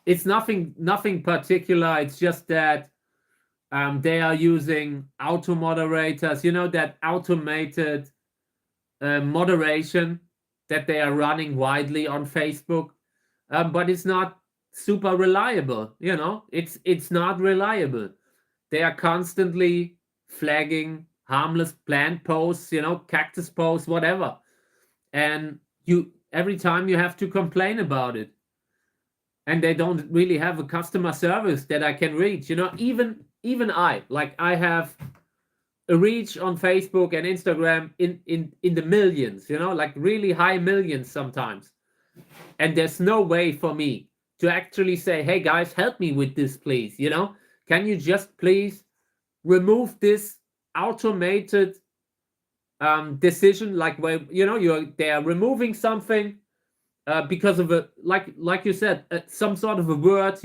It's nothing particular. It's just that they are using auto moderators. That automated moderation that they are running widely on Facebook, but it's not super reliable. It's not reliable. They are constantly flagging harmless plant posts, cactus posts, whatever, and every time you have to complain about it, and they don't really have a customer service that I can reach. Even I have a reach on Facebook and Instagram in the millions, like really high millions sometimes, and there's no way for me to actually say, hey guys, help me with this, please. Can you just please remove this automated decision, like where they are removing something because of a like you said, some sort of a word,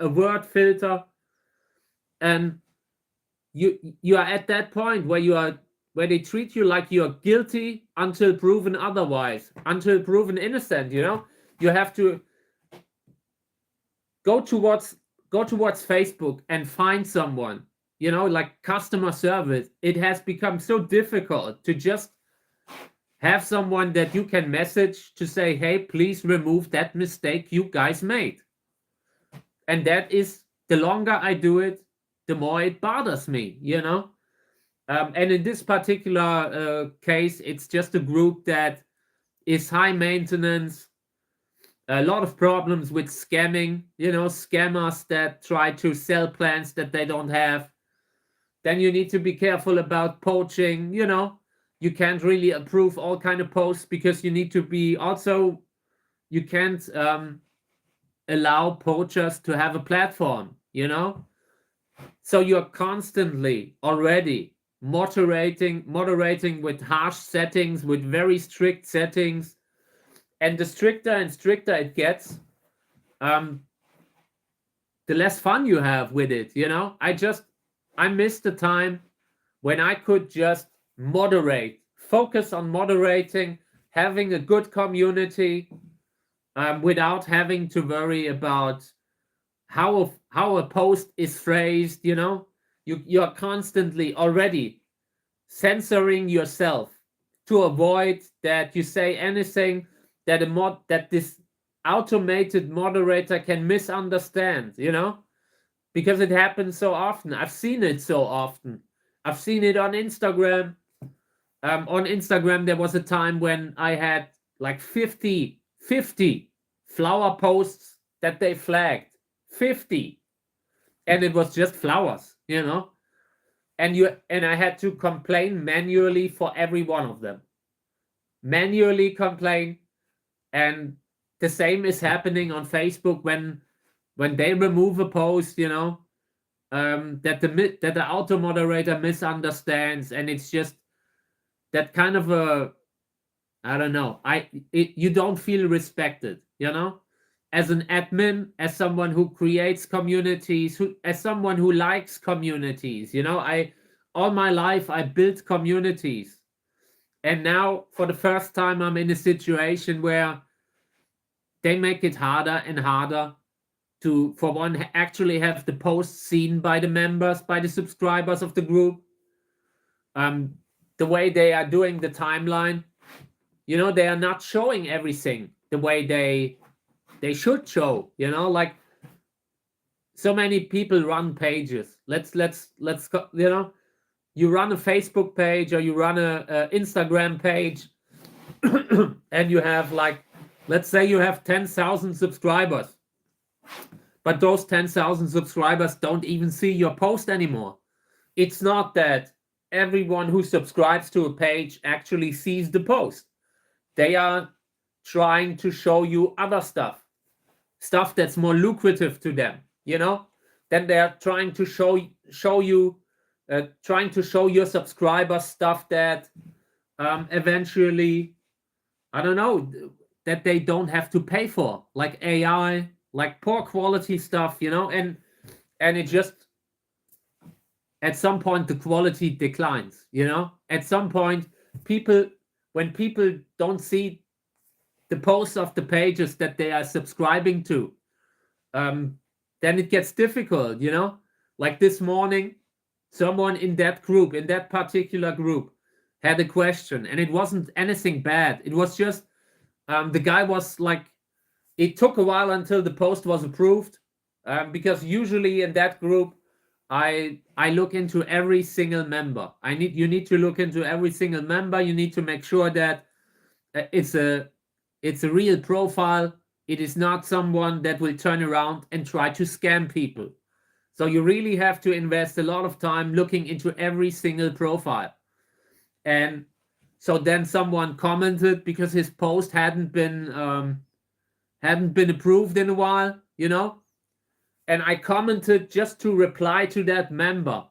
a word filter, and you are at that point where they treat you like you're guilty until proven otherwise, until proven innocent. You have to go towards Facebook and find someone, like customer service. It has become so difficult to just have someone that you can message to say, hey, please remove that mistake you guys made. And that is, the longer I do it, the more it bothers me, and in this particular case, it's just a group that is high maintenance, a lot of problems with scamming, scammers that try to sell plans that they don't have. Then you need to be careful about poaching. You can't really approve all kind of posts because you need to be also, you can't allow poachers to have a platform. So you're constantly already moderating with harsh settings, with very strict settings, and the stricter and stricter it gets, the less fun you have with it. I miss the time when I could just focus on moderating, having a good community, without having to worry about how a post is phrased. You're constantly already censoring yourself to avoid that you say anything that this automated moderator can misunderstand, because it happens so often. I've seen it so often. I've seen it on Instagram. On Instagram, there was a time when I had like 50 flower posts that they flagged. 50. And it was just flowers, and I had to complain manually for every one of them. Manually complain. And the same is happening on Facebook when they remove a post, that the auto moderator misunderstands, and it's just that kind of a, I don't know, you don't feel respected, as an admin, as someone who creates communities, as someone who likes communities. All my life I built communities, And now for the first time I'm in a situation where they make it harder and harder to, for one, actually have the posts seen by the members, by the subscribers of the group. The way they are doing the timeline, you know, they are not showing everything the way they should show, you know, like so many people run pages. Let's go, you know, you run a Facebook page or you run a Instagram page and you have, like, let's say you have 10,000 subscribers, but those 10,000 subscribers don't even see your post anymore. It's not that everyone who subscribes to a page actually sees the post. They are trying to show you other stuff that's more lucrative to them, you know. Then they're trying to show you trying to show your subscribers stuff that eventually, I don't know, that they don't have to pay for, like AI, like poor quality stuff, you know. And it just, at some point the quality declines, you know. At some point, when people don't see the posts of the pages that they are subscribing to, then it gets difficult, you know. Like this morning, someone in that group, in that particular group, had a question, and it wasn't anything bad. It was just the guy was like, it took a while until the post was approved, because usually in that group, I look into every single member. You need to look into every single member. You need to make sure that it's a real profile. It is not someone that will turn around and try to scam people. So you really have to invest a lot of time looking into every single profile. And so then someone commented because his post hadn't been approved in a while, you know. And I commented just to reply to that member,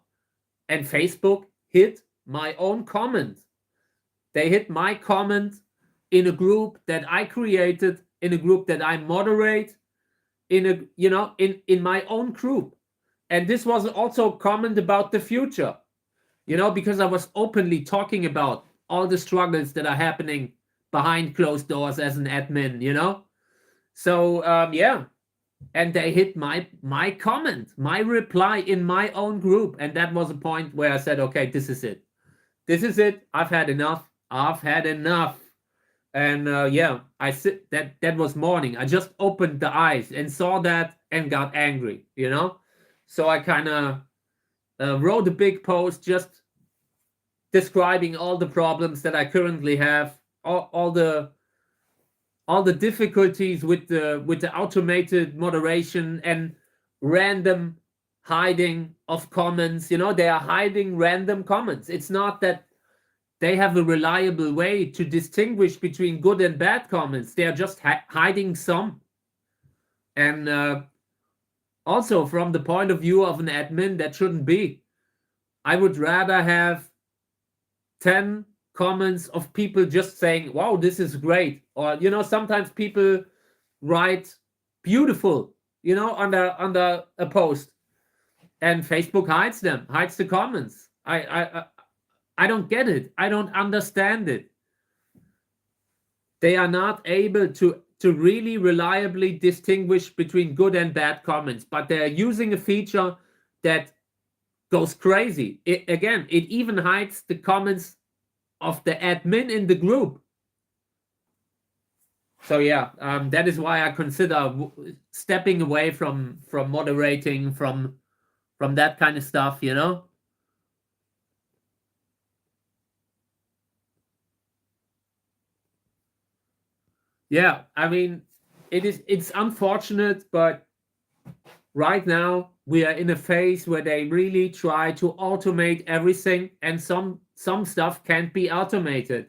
and Facebook hit my own comment. They hit my comment in a group that I created, in a group that I moderate, in my own group. And this was also a comment about the future, you know, because I was openly talking about all the struggles that are happening behind closed doors as an admin, you know. So yeah, and they hit my comment, my reply in my own group, and that was a point where I said, okay, this is it. I've had enough. And yeah, that was morning. I just opened the eyes and saw that and got angry, you know. So I kind of wrote a big post just describing all the problems that I currently have, all the difficulties with the automated moderation and random hiding of comments. You know, they are hiding random comments. It's not that they have a reliable way to distinguish between good and bad comments. They are just hiding some. And also, from the point of view of an admin, that shouldn't be. I would rather have 10 comments of people just saying, wow, this is great. Or, you know, sometimes people write beautiful, you know, under a post, and Facebook hides the comments. I don't get it. I don't understand it. They are not able to really reliably distinguish between good and bad comments, but they're using a feature that goes crazy. It even hides the comments of the admin in the group. So yeah, that is why I consider stepping away from moderating, from that kind of stuff, you know. Yeah, I mean, it's unfortunate, but right now we are in a phase where they really try to automate everything, and some stuff can't be automated,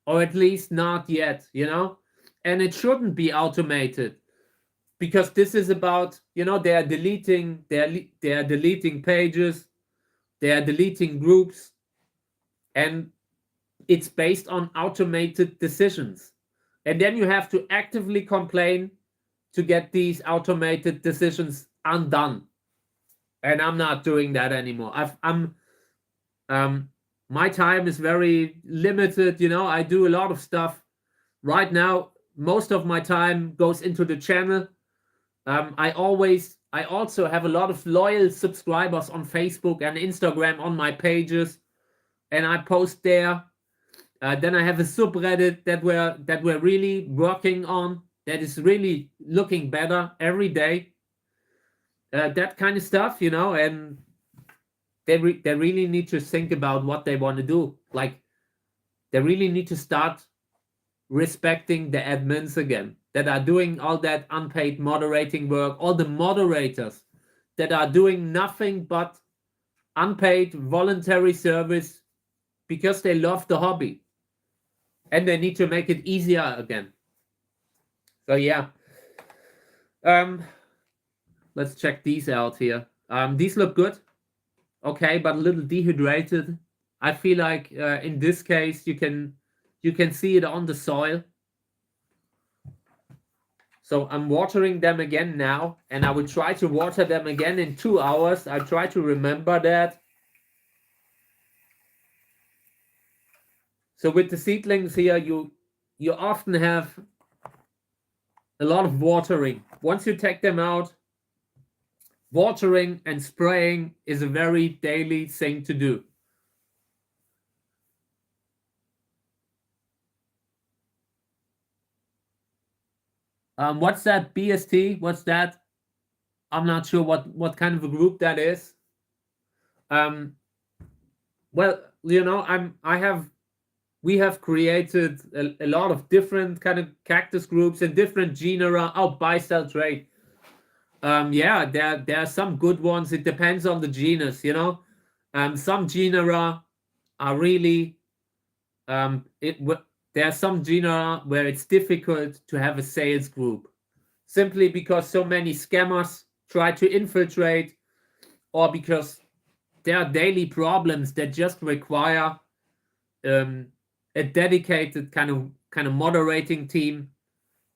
or at least not yet, you know. And it shouldn't be automated, because this is about, you know, they are deleting pages, they are deleting groups, and it's based on automated decisions. And then you have to actively complain to get these automated decisions undone. And I'm not doing that anymore. my time is very limited. I do a lot of stuff right now. Most of my time goes into the channel. I also have a lot of loyal subscribers on Facebook and Instagram on my pages, and I post there. Then I have a subreddit that we're really working on, that is really looking better every day. That kind of stuff, and they really need to think about what they want to do. Like, they really need to start respecting the admins again, that are doing all that unpaid moderating work, all the moderators that are doing nothing but unpaid voluntary service because they love the hobby, and they need to make it easier again. So yeah, let's check these out here. These look good, okay, but a little dehydrated. I feel like in this case you can see it on the soil. So I'm watering them again now, and I will try to water them again in 2 hours. I try to remember that. So with the seedlings here, you often have a lot of watering. Once you take them out, watering and spraying is a very daily thing to do. What's that, BST? What's that? I'm not sure what kind of a group that is. Well, we have created a lot of different kind of cactus groups and different genera. Oh, buy, sell, trade. Yeah, there are some good ones. It depends on the genus, some genera are really there are some genera where it's difficult to have a sales group, simply because so many scammers try to infiltrate, or because there are daily problems that just require a dedicated kind of moderating team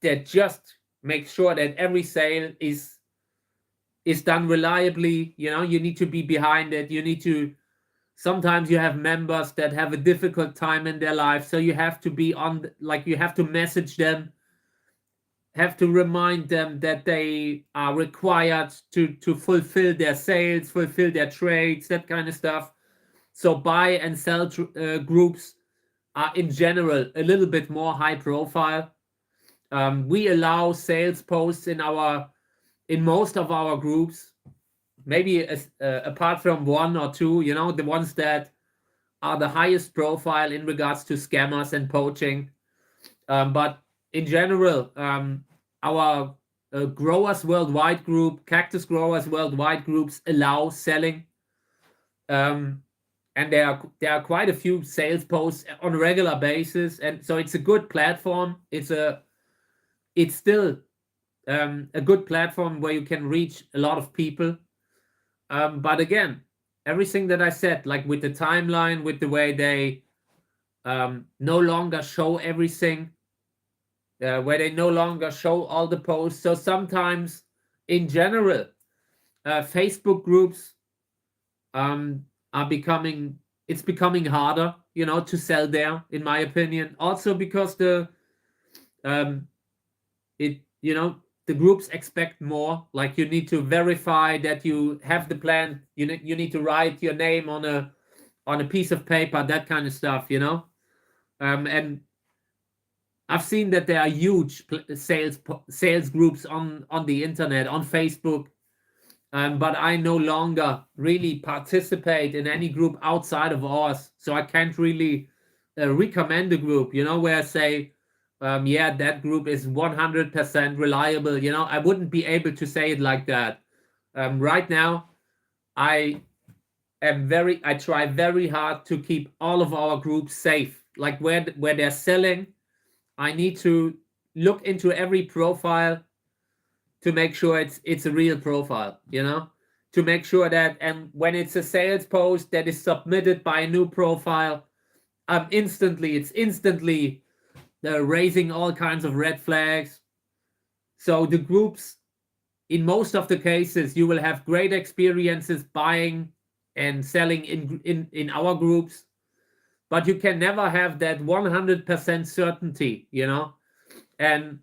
that just makes sure that every sale is done reliably. You need to be behind it. Sometimes you have members that have a difficult time in their life, so you have to be you have to message them, have to remind them that they are required to fulfill their sales, fulfill their trades, that kind of stuff. So buy and sell groups are in general a little bit more high profile. We allow sales posts in most of our groups, maybe apart from one or two, the ones that are the highest profile in regards to scammers and poaching. But in general, our growers worldwide group, cactus growers worldwide groups, allow selling. And there are quite a few sales posts on a regular basis, and so it's a good platform. It's still a good platform where you can reach a lot of people. But again, everything that I said, like with the timeline, with the way they no longer show everything, where they no longer show all the posts. So sometimes, in general, Facebook groups are becoming harder, to sell there, in my opinion. Also because the groups expect more. Like, you need to verify that you have the plan. You need to write your name on a piece of paper, that kind of stuff. And I've seen that there are huge sales groups on the internet, on Facebook. But I no longer really participate in any group outside of ours, so I can't really recommend a group, where I say, yeah, that group is 100% reliable. I wouldn't be able to say it like that. Right now, I try very hard to keep all of our groups safe. Like, where they're selling, I need to look into every profile to make sure it's a real profile, to make sure that, and when it's a sales post that is submitted by a new profile, it's instantly raising all kinds of red flags. So the groups, in most of the cases, you will have great experiences buying and selling in our groups. but you can never have that 100% certainty, you know. And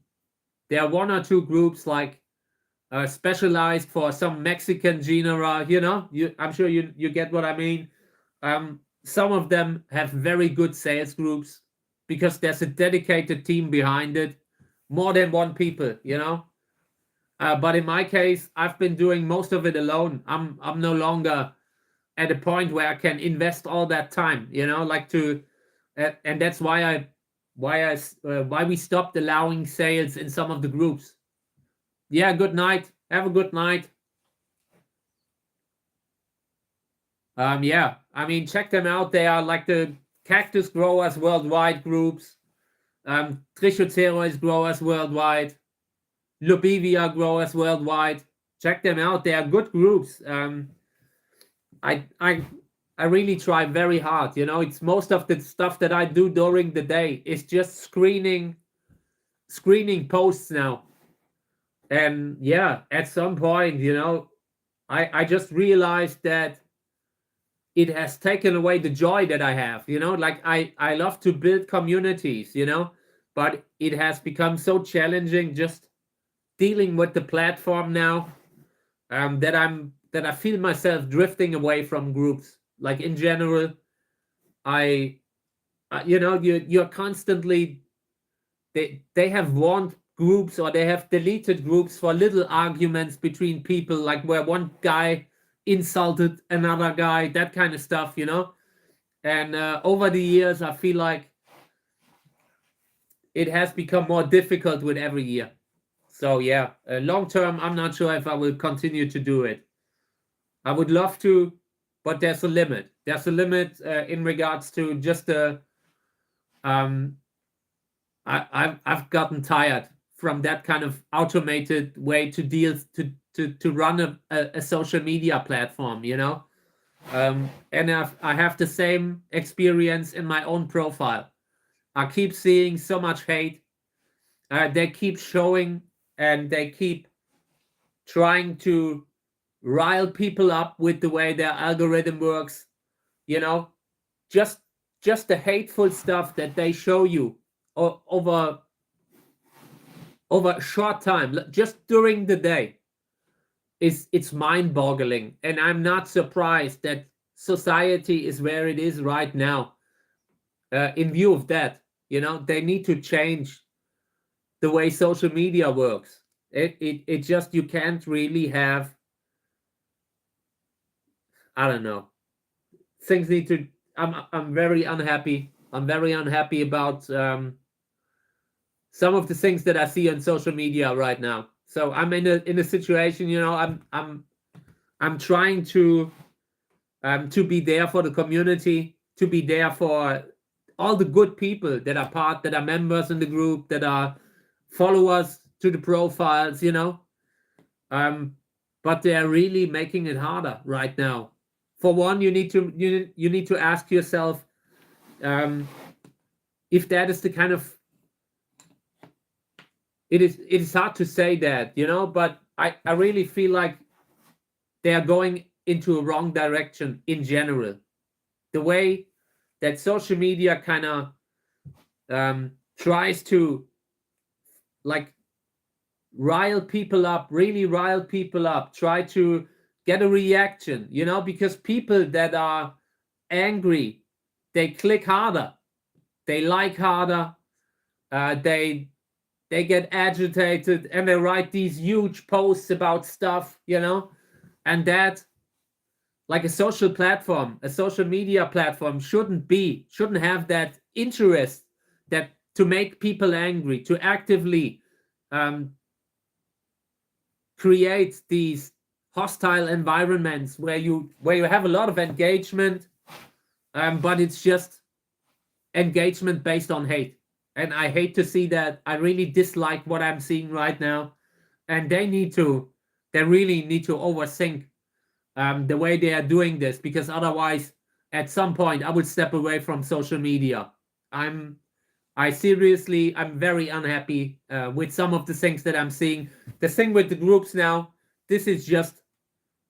there are one or two groups like specialized for some Mexican genre, you know. I'm sure you get what I mean. Some of them have very good sales groups because there's a dedicated team behind it, more than one people, you know. But in my case, I've been doing most of it alone. I'm no longer at a point where I can invest all that time, you know, like to, and that's why why we stopped allowing sales in some of the groups. Yeah, good night. Have a good night. Yeah, I mean, check them out. They are like the Cactus Growers Worldwide groups, Trichoceres Growers Worldwide, Lobivia Growers Worldwide. Check them out. They are good groups. I really try very hard. You know, it's most of the stuff that I do during the day is just screening posts now. And yeah, at some point, you know, I just realized that it has taken away the joy that I have, you know, like I love to build communities, you know, but it has become so challenging just dealing with the platform now, that I feel myself drifting away from groups. Like in general, you know, you're constantly, they have warned groups or they have deleted groups for little arguments between people, like where one guy insulted another guy, that kind of stuff, you know. And over the years, I feel like it has become more difficult with every year. So yeah, long term, I'm not sure if I will continue to do it. I would love to, but there's a limit. There's a limit in regards to just the. I've gotten tired from that kind of automated way to deal to run a social media platform, you know. And I have the same experience in my own profile. I keep seeing so much hate. They keep showing and they keep trying to rile people up with the way their algorithm works, you know. Just the hateful stuff that they show you over a short time, just during the day, it's mind-boggling. And I'm not surprised that society is where it is right now. In view of that, you know, they need to change the way social media works. It just, you can't really have, I don't know, things need to. I'm very unhappy. I'm very unhappy about some of the things that I see on social media right now. So I'm in a situation, you know, I'm trying to be there for the community, to be there for all the good people that are members in the group, that are followers to the profiles, you know. But they're really making it harder right now. For one, you need to ask yourself if that is the kind of. It is hard to say that, you know, but I really feel like they are going into a wrong direction in general. The way that social media kind of tries to, like, really rile people up, try to get a reaction, you know, because people that are angry, they click harder, they like harder, they get agitated, and they write these huge posts about stuff, you know. And that, like, a social media platform shouldn't have that interest, that to make people angry, to actively create these hostile environments where you have a lot of engagement, but it's just engagement based on hate. And I hate to see that. I really dislike what I'm seeing right now. And they really need to overthink the way they are doing this, because otherwise, at some point, I would step away from social media. I'm very unhappy with some of the things that I'm seeing. The thing with the groups now, this is just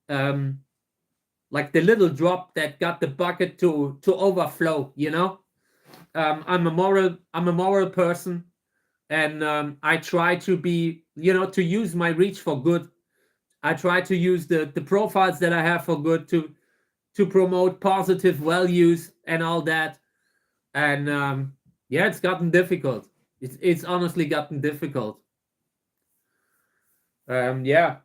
like the little drop that got the bucket to overflow, you know? I'm a moral person, and I try to be, to use my reach for good. I try to use the profiles that I have for good to promote positive values and all that. And yeah, it's gotten difficult. It's honestly gotten difficult. Yeah,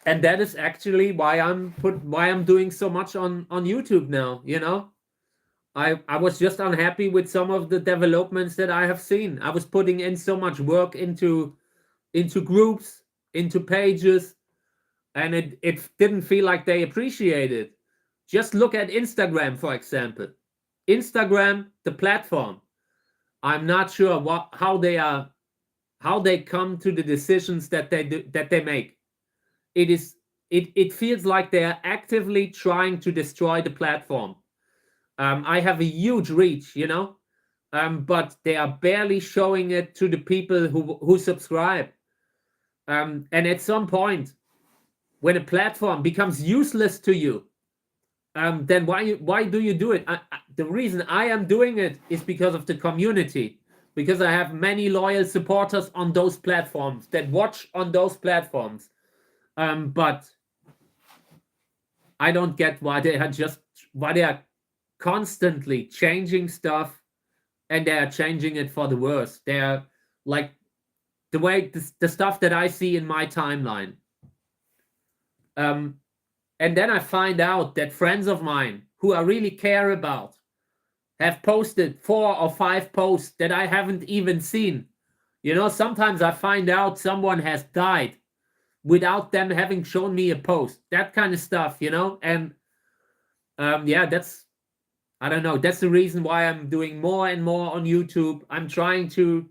and that is actually why I'm doing so much on YouTube now. I was just unhappy with some of the developments that I have seen. I was putting in so much work into groups, into pages, and it didn't feel like they appreciate it. Just look at Instagram, for example. Instagram, the platform. I'm not sure how they come to the decisions that they make. It feels like they are actively trying to destroy the platform. I have a huge reach, but they are barely showing it to the people who subscribe. And at some point, when a platform becomes useless to you, then why do you do it? The reason I am doing it is because of the community, because I have many loyal supporters on those platforms that watch on those platforms. But I don't get why they are constantly changing stuff, and they are changing it for the worse. They are like the stuff that I see in my timeline. And then I find out that friends of mine who I really care about have posted 4 or 5 posts that I haven't even seen. Sometimes I find out someone has died without them having shown me a post. That kind of stuff, And yeah, I don't know. That's the reason why I'm doing more and more on YouTube. I'm trying to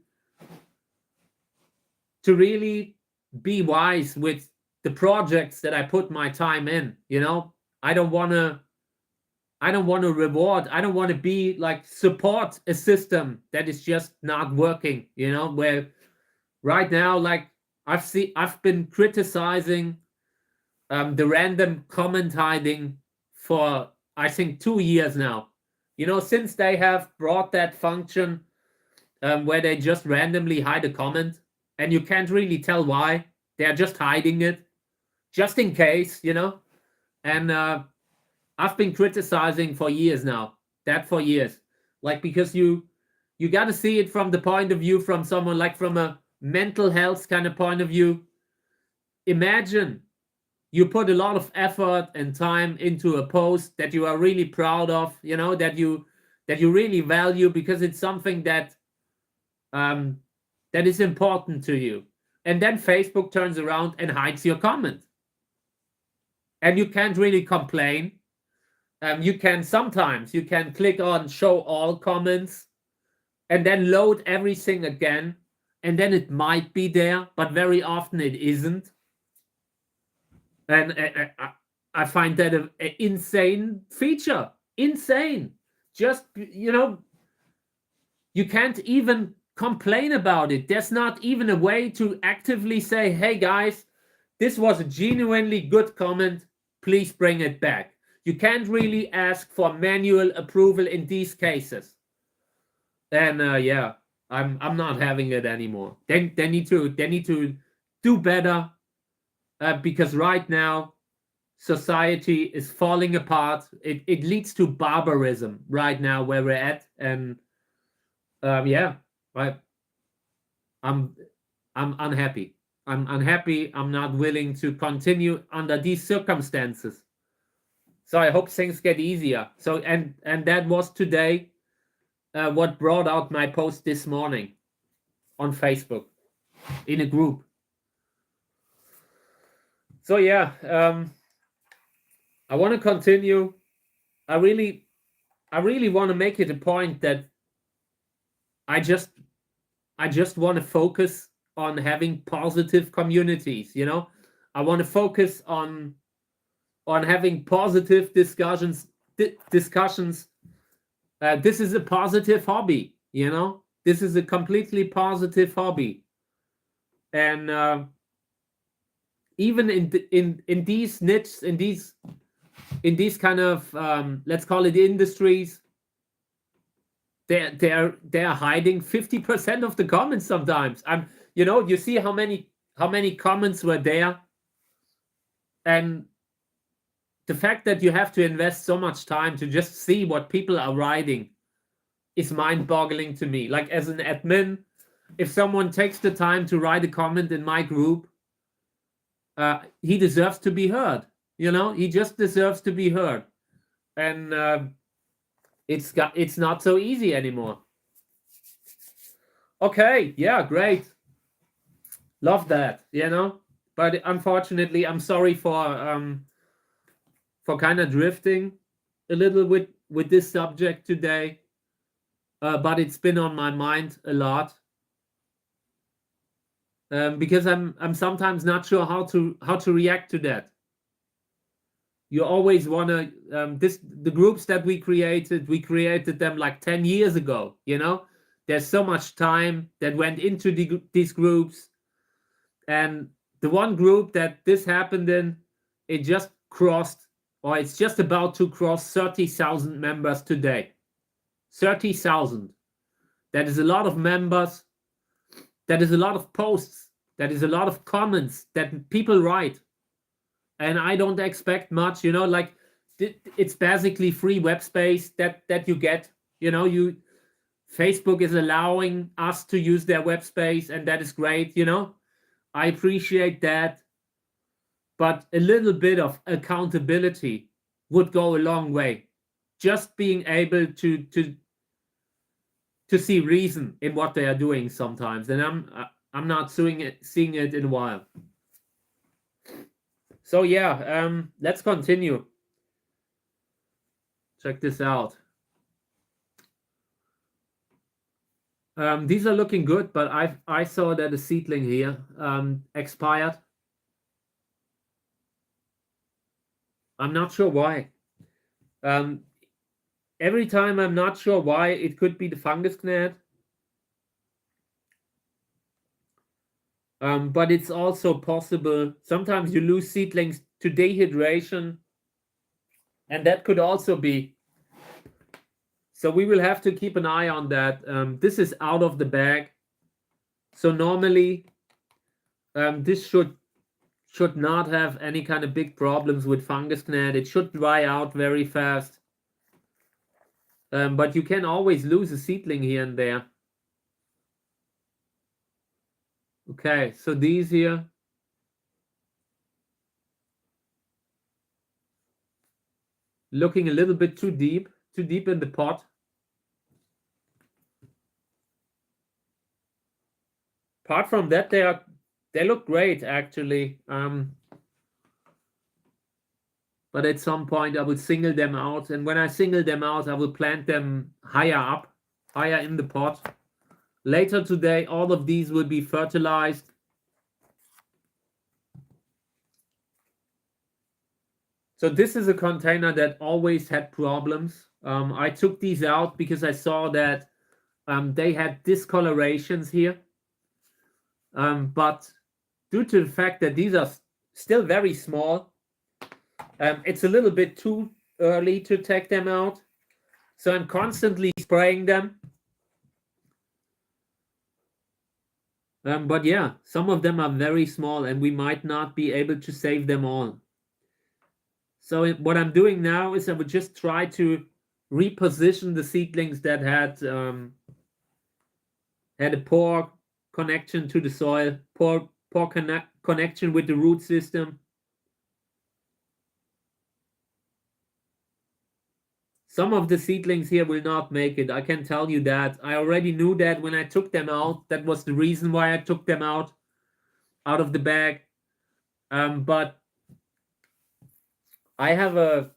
really be wise with the projects that I put my time in. I don't want to reward. I don't want to be like support a system that is just not working. Where right now, like I've been criticizing the random comment hiding for I think 2 years now. Since they have brought that function where they just randomly hide a comment, and you can't really tell why. They're just hiding it, just in case, And I've been criticizing for years now. That for years, like because you got to see it from the point of view from someone like from a mental health kind of point of view. Imagine you put a lot of effort and time into a post that you are really proud of, that you really value because it's something that is important to you, and then Facebook turns around and hides your comment, and you can't really complain. Sometimes you can click on show all comments and then load everything again, and then it might be there, but very often it isn't. And I find that an insane feature. Insane. Just, you can't even complain about it. There's not even a way to actively say, hey guys, this was a genuinely good comment. Please bring it back. You can't really ask for manual approval in these cases. And yeah, I'm not having it anymore. They need to do better. Because right now society is falling apart. It leads to barbarism right now where we're at, and yeah, I'm unhappy. I'm unhappy. I'm not willing to continue under these circumstances. So I hope things get easier. So and that was today what brought out my post this morning on Facebook in a group. So yeah, I want to continue. I really want to make it a point that I just want to focus on having positive communities. I want to focus on having positive discussions. This is a positive hobby. This is a completely positive hobby, and even in these niches, in these kind of let's call it industries, they're hiding 50% of the comments sometimes. You see how many comments were there, and the fact that you have to invest so much time to just see what people are writing is mind-boggling to me. Like, as an admin, if someone takes the time to write a comment in my group, he deserves to be heard. He just deserves to be heard, and it's not so easy anymore. Okay, yeah, great, love that. But unfortunately, I'm sorry for kind of drifting a little with this subject today, but it's been on my mind a lot, because I'm sometimes not sure how to react to that. You always want to the groups that we created them like 10 years ago. There's so much time that went into these groups, and the one group that this happened in, it just crossed, or it's just about to cross 30,000 members today. 30,000. That is a lot of members. That is a lot of posts. That is a lot of comments that people write. And I don't expect much, like it's basically free web space that you get. Facebook is allowing us to use their web space, and that is great. I appreciate that, but a little bit of accountability would go a long way. Just being able to see reason in what they are doing sometimes, and I'm not seeing it in a while. So yeah, let's continue. Check this out. These are looking good, but I saw that a seedling here expired. I'm not sure why. Every time I'm not sure why. It could be the fungus gnat. But it's also possible sometimes you lose seedlings to dehydration, and that could also be. So we will have to keep an eye on that. This is out of the bag, so normally this should not have any kind of big problems with fungus gnat. It should dry out very fast, but you can always lose a seedling here and there. Okay, so these here, looking a little bit too deep in the pot. Apart from that, they look great actually. But at some point I will single them out, and when I single them out, I will plant them higher in the pot. Later today, all of these will be fertilized. So this is a container that always had problems. I took these out because I saw that they had discolorations here. But due to the fact that these are still very small, it's a little bit too early to take them out. So I'm constantly spraying them. But yeah, some of them are very small, and we might not be able to save them all. So what I'm doing now is I would just try to reposition the seedlings that had a poor connection to the soil, poor connection with the root system. Some of the seedlings here will not make it. I can tell you that. I already knew that when I took them out. That was the reason why I took them out of the bag. But there's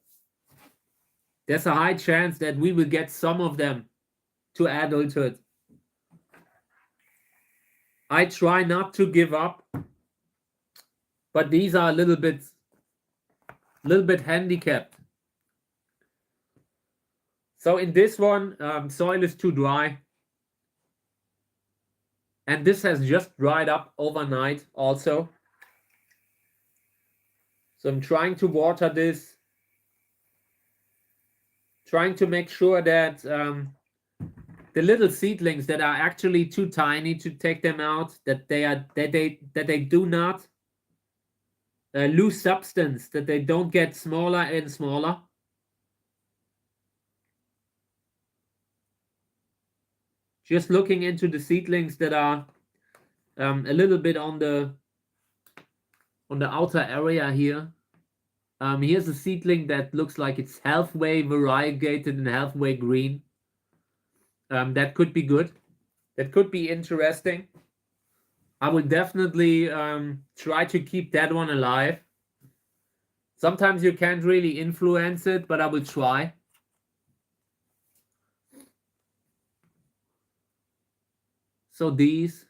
a high chance that we will get some of them to adulthood. I try not to give up, but these are a little bit handicapped. So in this one, soil is too dry, and this has just dried up overnight also. So I'm trying to water this, trying to make sure that the little seedlings that are actually too tiny to take them out, that they do not lose substance, that they don't get smaller and smaller. Just looking into the seedlings that are a little bit on the outer area here. Here's a seedling that looks like it's halfway variegated and halfway green. That could be good. That could be interesting. I would definitely try to keep that one alive. Sometimes you can't really influence it, but I will try. So these,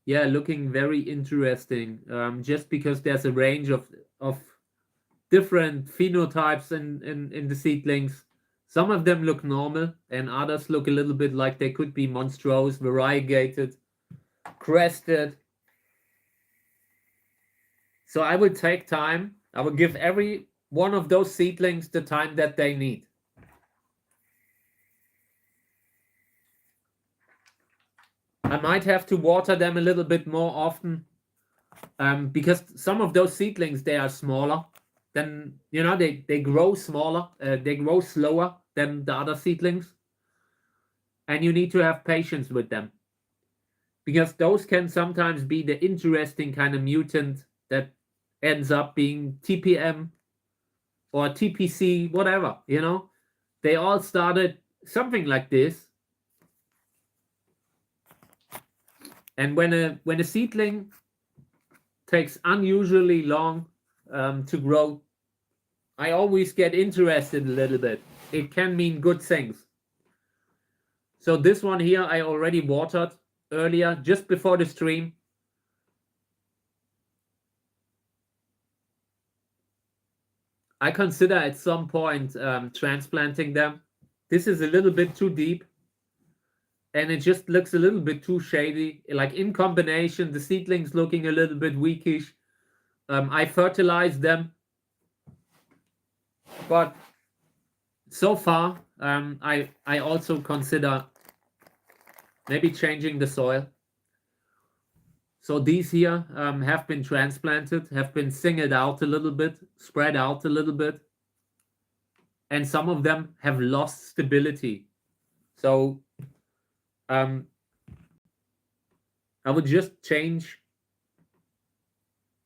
yeah, looking very interesting. Just because there's a range of different phenotypes in the seedlings. Some of them look normal, and others look a little bit like they could be monstrous, variegated, crested. So I would take time. I would give every one of those seedlings the time that they need. I might have to water them a little bit more often, because some of those seedlings, they are smaller. Then, you know, they grow smaller, they grow slower than the other seedlings. And you need to have patience with them. Because those can sometimes be the interesting kind of mutant that ends up being TPM or TPC, whatever, you know. They all started something like this. And when a seedling takes unusually long to grow, I always get interested a little bit. It can mean good things. So this one here I already watered earlier, just before the stream. I consider at some point transplanting them. This is a little bit too deep, and it just looks a little bit too shady. Like in combination, the seedlings looking a little bit weakish. I fertilized them, but so far I also consider maybe changing the soil. So these here have been transplanted, have been singled out a little bit, spread out a little bit, and some of them have lost stability. So I would just change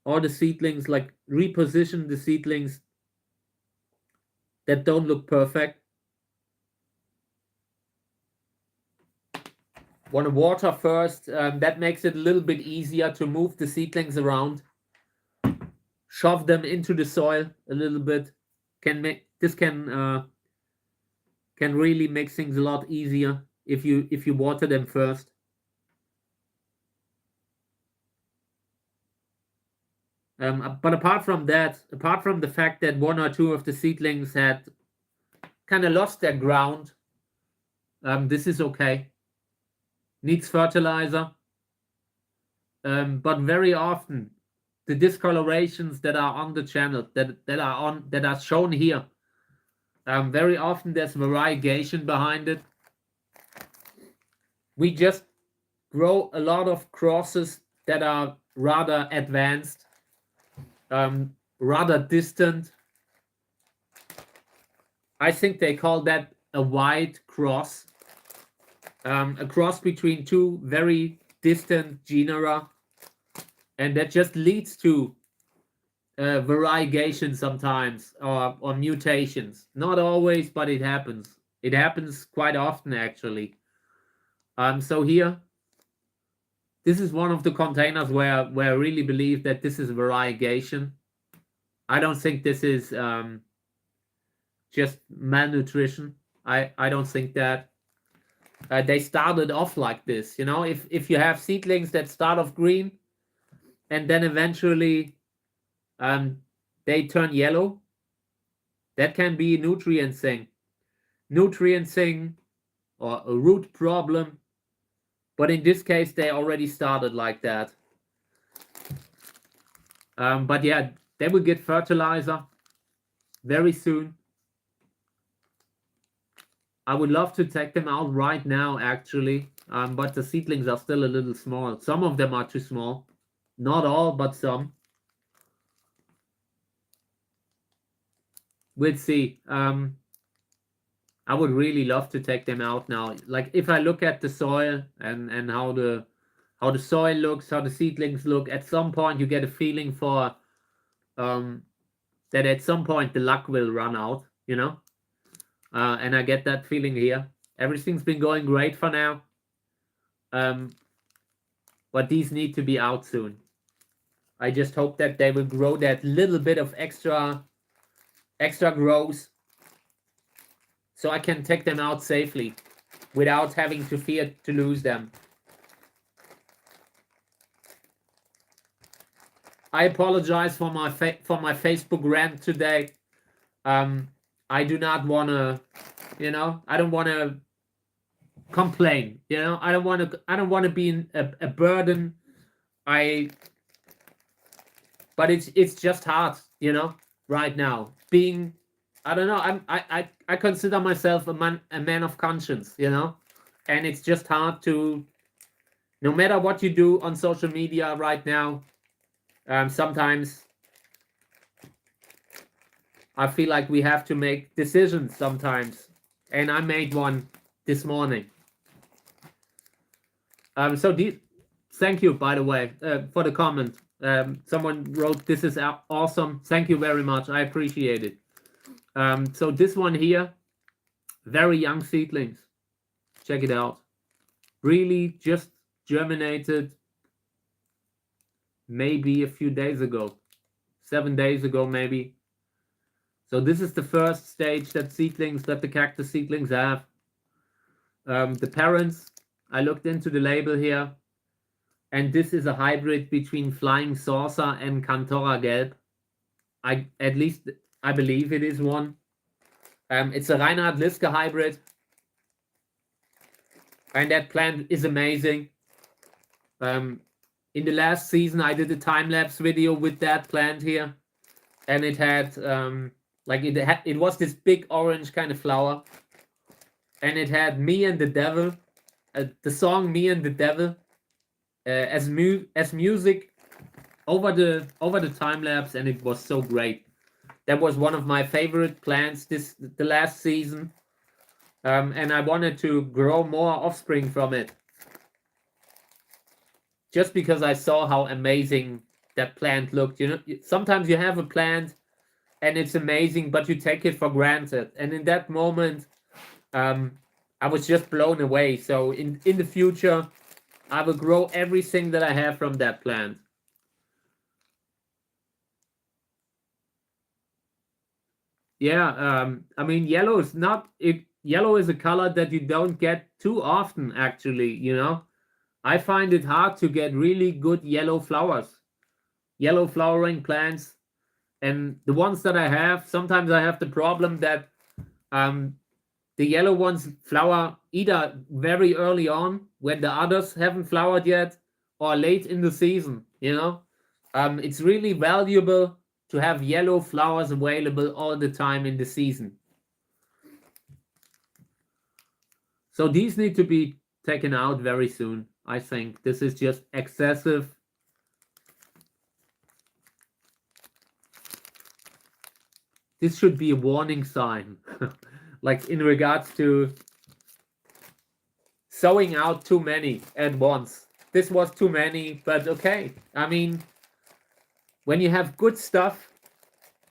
all the seedlings, like reposition the seedlings that don't look perfect. Want to water first. That makes it a little bit easier to move the seedlings around. Shove them into the soil a little bit. Can really make things a lot easier if you water them first. But apart from that, apart from the fact that one or two of the seedlings had kind of lost their ground, this is okay. Needs fertilizer, but very often the discolorations that are on the channel, that are shown here, very often there's variegation behind it. We just grow a lot of crosses that are rather advanced, rather distant. I think they call that a wide cross. A cross between two very distant genera, and that just leads to variegation sometimes, or mutations. Not always, but it happens. It happens quite often, actually. So here, this is one of the containers where I really believe that this is variegation. I don't think this is just malnutrition. I don't think that. They started off like this, you know. If you have seedlings that start off green and then eventually they turn yellow, that can be a nutrient thing or a root problem. But in this case, they already started like that. But yeah, they will get fertilizer very soon. I would love to take them out right now, actually, but the seedlings are still a little small. Some of them are too small. Not all, but some. We'll see. I would really love to take them out now. Like if I look at the soil and how the soil looks, how the seedlings look, at some point you get a feeling for that at some point the luck will run out, you know? And I get that feeling here. Everything's been going great for now. But these need to be out soon. I just hope that they will grow that little bit of extra growth so I can take them out safely without having to fear to lose them. I apologize for my Facebook rant today. I do not want to, you know, I don't want to complain, you know, I don't want to be a burden. But it's just hard, you know, right now. Being, I don't know, I consider myself a man of conscience, you know, and it's just hard to, no matter what you do on social media right now, sometimes I feel like we have to make decisions sometimes, and I made one this morning. Thank you, by the way, for the comment. Someone wrote, "This is awesome." Thank you very much. I appreciate it. So this one here, very young seedlings. Check it out. Really just germinated maybe a few days ago, 7 days ago maybe. So this is the first stage that the cactus seedlings have. The parents, I looked into the label here, and this is a hybrid between Flying Saucer and Cantora Gelb. At least I believe it is one. It's a Reinhard Liske hybrid, and that plant is amazing. In the last season, I did a time-lapse video with that plant here, and it had it was this big orange kind of flower, and it had Me and the Devil, the song Me and the Devil, as music over the time lapse, and it was so great. That was one of my favorite plants the last season, and I wanted to grow more offspring from it, just because I saw how amazing that plant looked. You know, sometimes you have a plant and it's amazing, but you take it for granted, and in that moment, I was just blown away. So in the future, I will grow everything that I have from that plant. Yeah, I mean, yellow is a color that you don't get too often, actually, you know. I find it hard to get really good yellow flowers, yellow flowering plants. And the ones that I have, sometimes I have the problem that the yellow ones flower either very early on when the others haven't flowered yet, or late in the season, you know. It's really valuable to have yellow flowers available all the time in the season. So these need to be taken out very soon, I think. This is just excessive. This should be a warning sign, like in regards to sowing out too many at once. This was too many, but okay. I mean, when you have good stuff,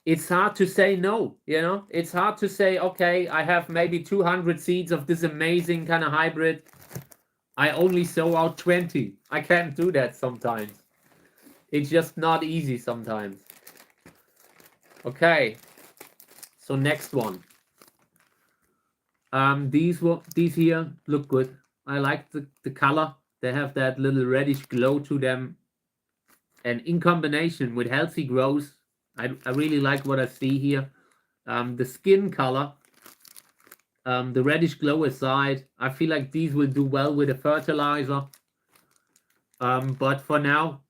it's hard to say no, you know? It's hard to say, okay, I have maybe 200 seeds of this amazing kind of hybrid. I only sow out 20. I can't do that sometimes. It's just not easy sometimes. Okay. So next one. These here look good. I like the color. They have that little reddish glow to them. And in combination with healthy growth, I really like what I see here. The skin color, the reddish glow aside, I feel like these will do well with a fertilizer. But for now,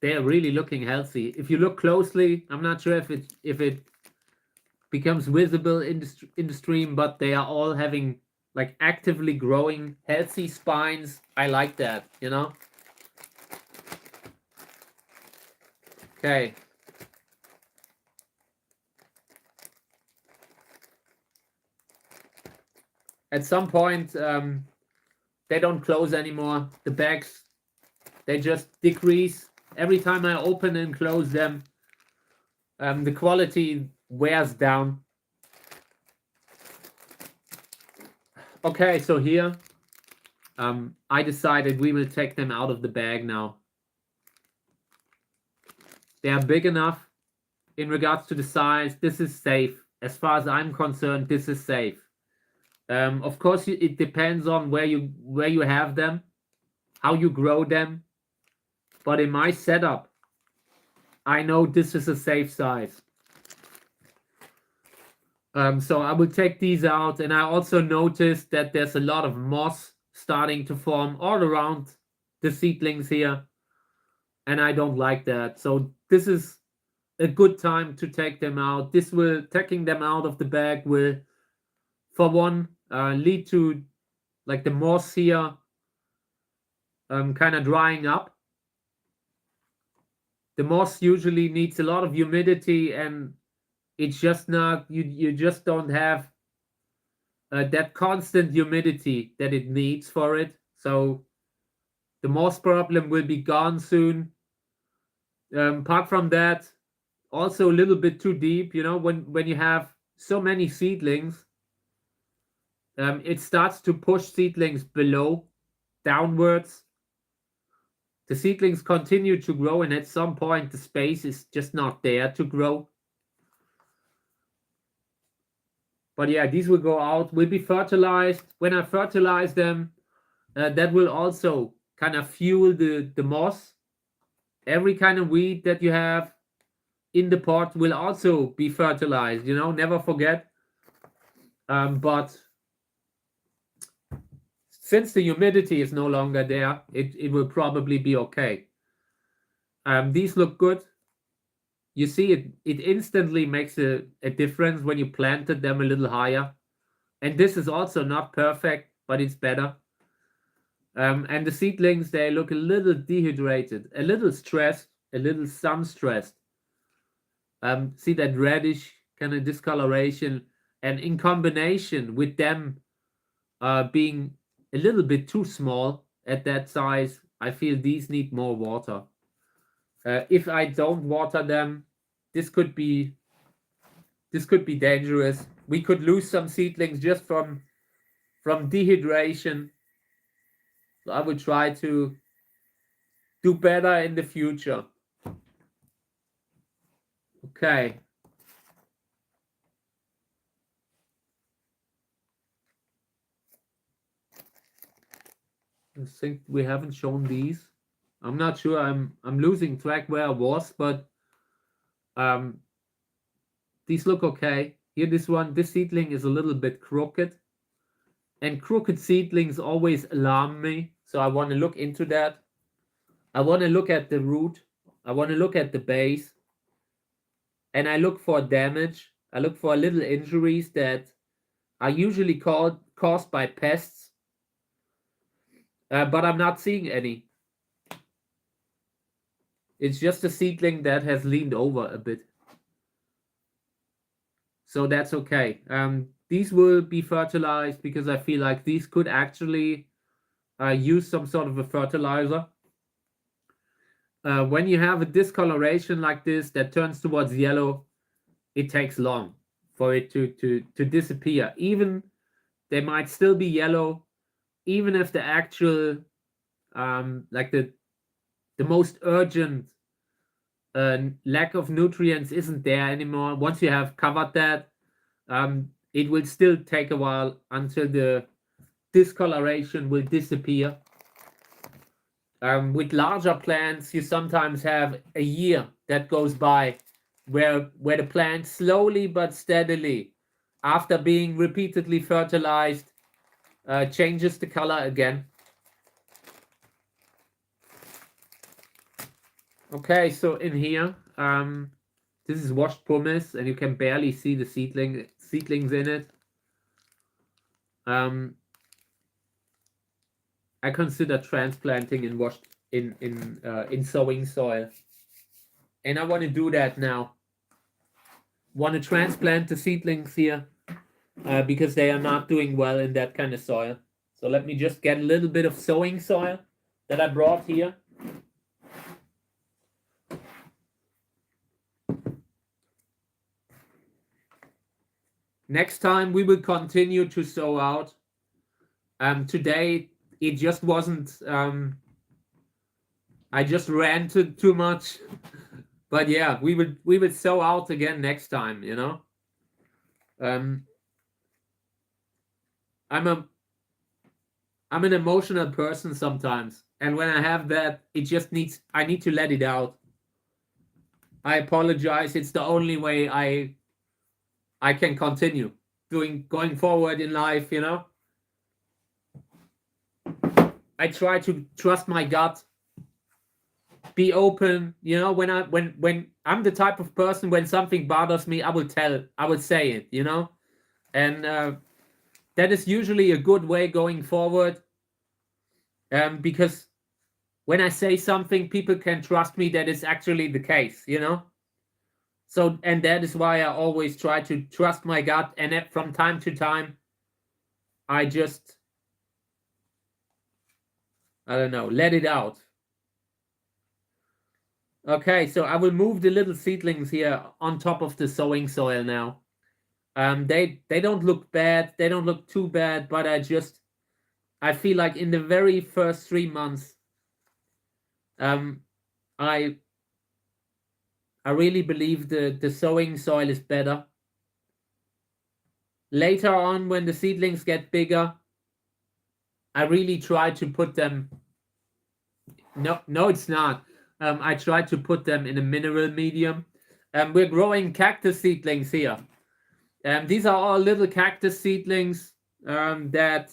they're really looking healthy. If you look closely, I'm not sure if it becomes visible in the stream, but they are all having like actively growing healthy spines. I like that, you know. Okay. At some point, they don't close anymore. The bags, they just decrease. Every time I open and close them, the quality wears down. Okay, so here, I decided we will take them out of the bag now. They are big enough. In regards to the size, this is safe. As far as I'm concerned, this is safe. Of course, it depends on where you have them, how you grow them. But in my setup, I know this is a safe size. So I will take these out, and I also noticed that there's a lot of moss starting to form all around the seedlings here, and I don't like that. So this is a good time to take them out. Taking them out of the bag will, for one, lead to like the moss here kind of drying up. The moss usually needs a lot of humidity, and it's just not, you just don't have that constant humidity that it needs for it. So the moss problem will be gone soon. Apart from that, also a little bit too deep, you know, when you have so many seedlings, it starts to push seedlings below, downwards. The seedlings continue to grow, and at some point the space is just not there to grow. But yeah, these will go out, will be fertilized. When I fertilize them, that will also kind of fuel the moss. Every kind of weed that you have in the pot will also be fertilized, you know, never forget. But since the humidity is no longer there, it will probably be okay. These look good. You see, it instantly makes a difference when you planted them a little higher. And this is also not perfect, but it's better. And the seedlings, they look a little dehydrated, a little stressed, a little sun-stressed. See that reddish kind of discoloration, and in combination with them being a little bit too small at that size, I feel these need more water. If I don't water them, this could be dangerous. We could lose some seedlings just from dehydration. So I would try to do better in the future. Okay. I think we haven't shown these. I'm not sure. I'm losing track where I was, but these look okay. Here, this seedling is a little bit crooked, and crooked seedlings always alarm me. So I want to look into that. I want to look at the root. I want to look at the base, and I look for damage. I look for little injuries that are usually caused by pests, but I'm not seeing any. It's just a seedling that has leaned over a bit. So that's okay. These will be fertilized because I feel like these could actually use some sort of a fertilizer. When you have a discoloration like this that turns towards yellow, it takes long for it to disappear. Even they might still be yellow, even if the actual like the most urgent lack of nutrients isn't there anymore. Once you have covered that, it will still take a while until the discoloration will disappear. With larger plants, you sometimes have a year that goes by where the plant slowly but steadily, after being repeatedly fertilized, changes the color again. Okay, so in here, This is washed pumice, and you can barely see the seedlings in it. I consider transplanting in washed in sowing soil, and I want to do that now. Want to transplant the seedlings here because they are not doing well in that kind of soil. So let me just get a little bit of sowing soil that I brought here. Next time we will continue to sow out. Today it just wasn't. I just ranted too much, but yeah, we would sow out again next time. You know. I'm an emotional person sometimes, and when I have that, I need to let it out. I apologize. It's the only way I can continue going forward in life. You know. I try to trust my gut, be open. You know, when I'm the type of person, when something bothers me, I will say it. You know, and that is usually a good way going forward. Because when I say something, people can trust me that it's actually the case. You know. So, and that is why I always try to trust my gut, and from time to time, I don't know, let it out. Okay, so I will move the little seedlings here on top of the sowing soil now. They don't look bad. They don't look too bad, but I feel like in the very first 3 months, I really believe the sowing soil is better. Later on, when the seedlings get bigger, I really try to put them. No, it's not. I try to put them in a mineral medium. We're growing cactus seedlings here. These are all little cactus seedlings that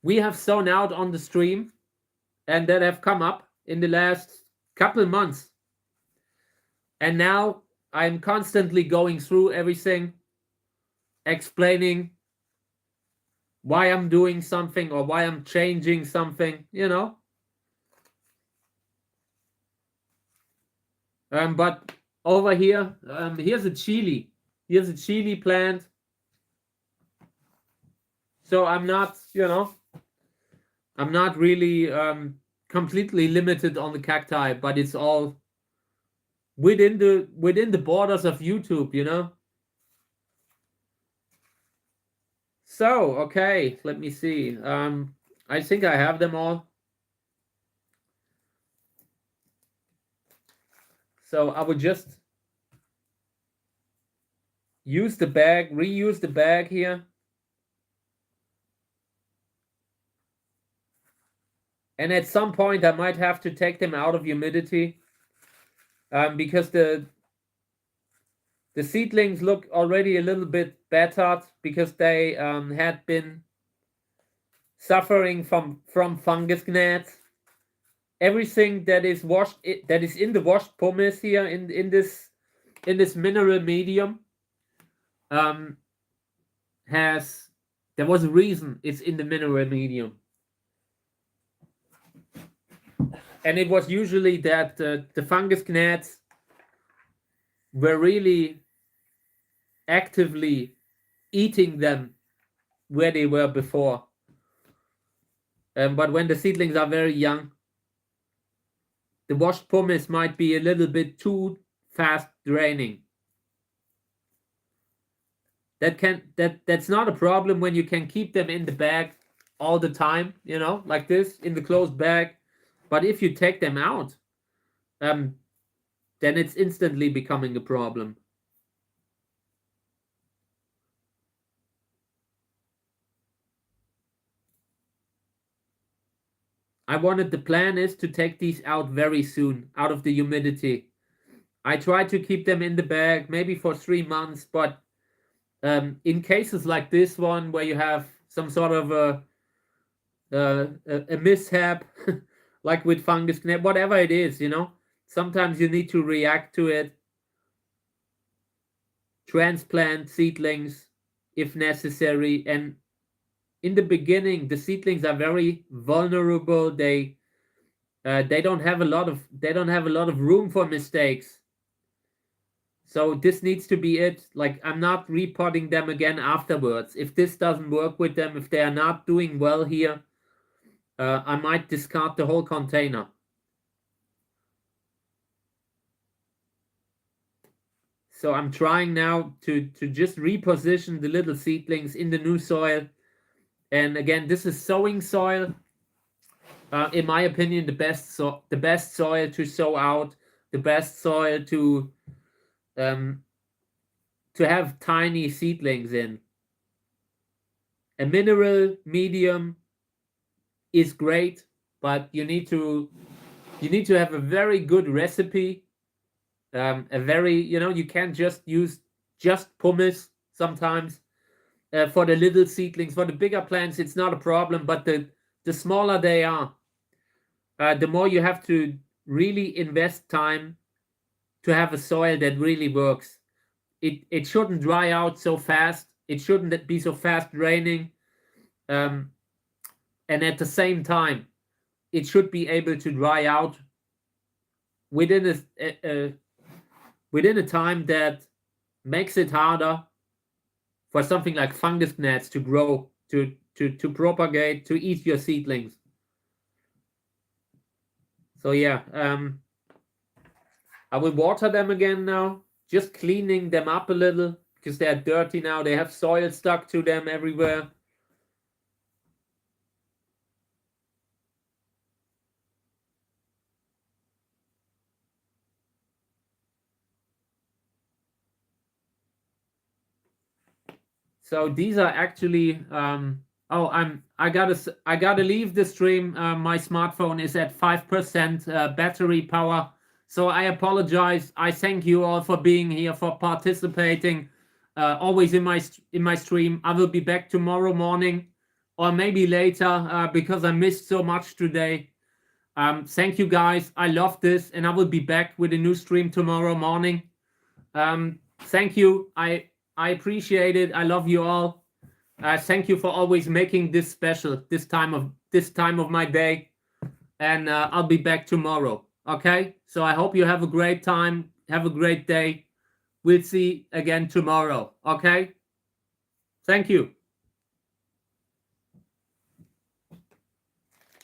we have sown out on the stream and that have come up in the last couple months. And now I'm constantly going through everything, explaining why I'm doing something or why I'm changing something, you know. But over here, here's a chili. Here's a chili plant. So I'm not, you know, I'm not really completely limited on the cacti, but it's all within the borders of YouTube, you know. So, okay, let me see. I think I have them all. So I would just reuse the bag here. And at some point I might have to take them out of humidity because the seedlings look already a little bit battered because they had been suffering from fungus gnats. Everything that is in the washed pumice here in this mineral medium there was a reason it's in the mineral medium, and it was usually that the fungus gnats were really actively eating them where they were before. But when the seedlings are very young, the washed pumice might be a little bit too fast draining. That's not a problem when you can keep them in the bag all the time, you know, like this in the closed bag. But if you take them out, then it's instantly becoming a problem. The plan is to take these out very soon, out of the humidity. I try to keep them in the bag maybe for 3 months, but in cases like this one where you have some sort of a mishap, like with fungus gnat, whatever it is, you know, sometimes you need to react to it. transplant seedlings if necessary. And in the beginning, the seedlings are very vulnerable. They don't have a lot of room for mistakes. So this needs to be it. Like, I'm not repotting them again afterwards. If this doesn't work with them, if they are not doing well here, I might discard the whole container. So I'm trying now to just reposition the little seedlings in the new soil. And again, this is sowing soil. In my opinion, the best soil to sow out, the best soil to have tiny seedlings in. A mineral medium is great, but you need to have a very good recipe. A very, you can't just use just pumice sometimes. For the little seedlings, for the bigger plants, it's not a problem, but the smaller they are, the more you have to really invest time to have a soil that really works. It shouldn't dry out so fast. It shouldn't be so fast draining. And at the same time, it should be able to dry out within a time that makes it harder for something like fungus gnats to grow, to propagate, to eat your seedlings. So yeah, I will water them again now, just cleaning them up a little because they are dirty now. They have soil stuck to them everywhere. So these are actually I gotta leave the stream. My smartphone is at 5% battery power. So I apologize. I thank you all for being here, for participating. Always in my stream. I will be back tomorrow morning, or maybe later, because I missed so much today. Thank you guys. I love this, and I will be back with a new stream tomorrow morning. Thank you. I appreciate it. I love you all. Thank you for always making this special, this time of my day. And I'll be back tomorrow. Okay? So I hope you have a great time. Have a great day. We'll see again tomorrow. Okay? Thank you.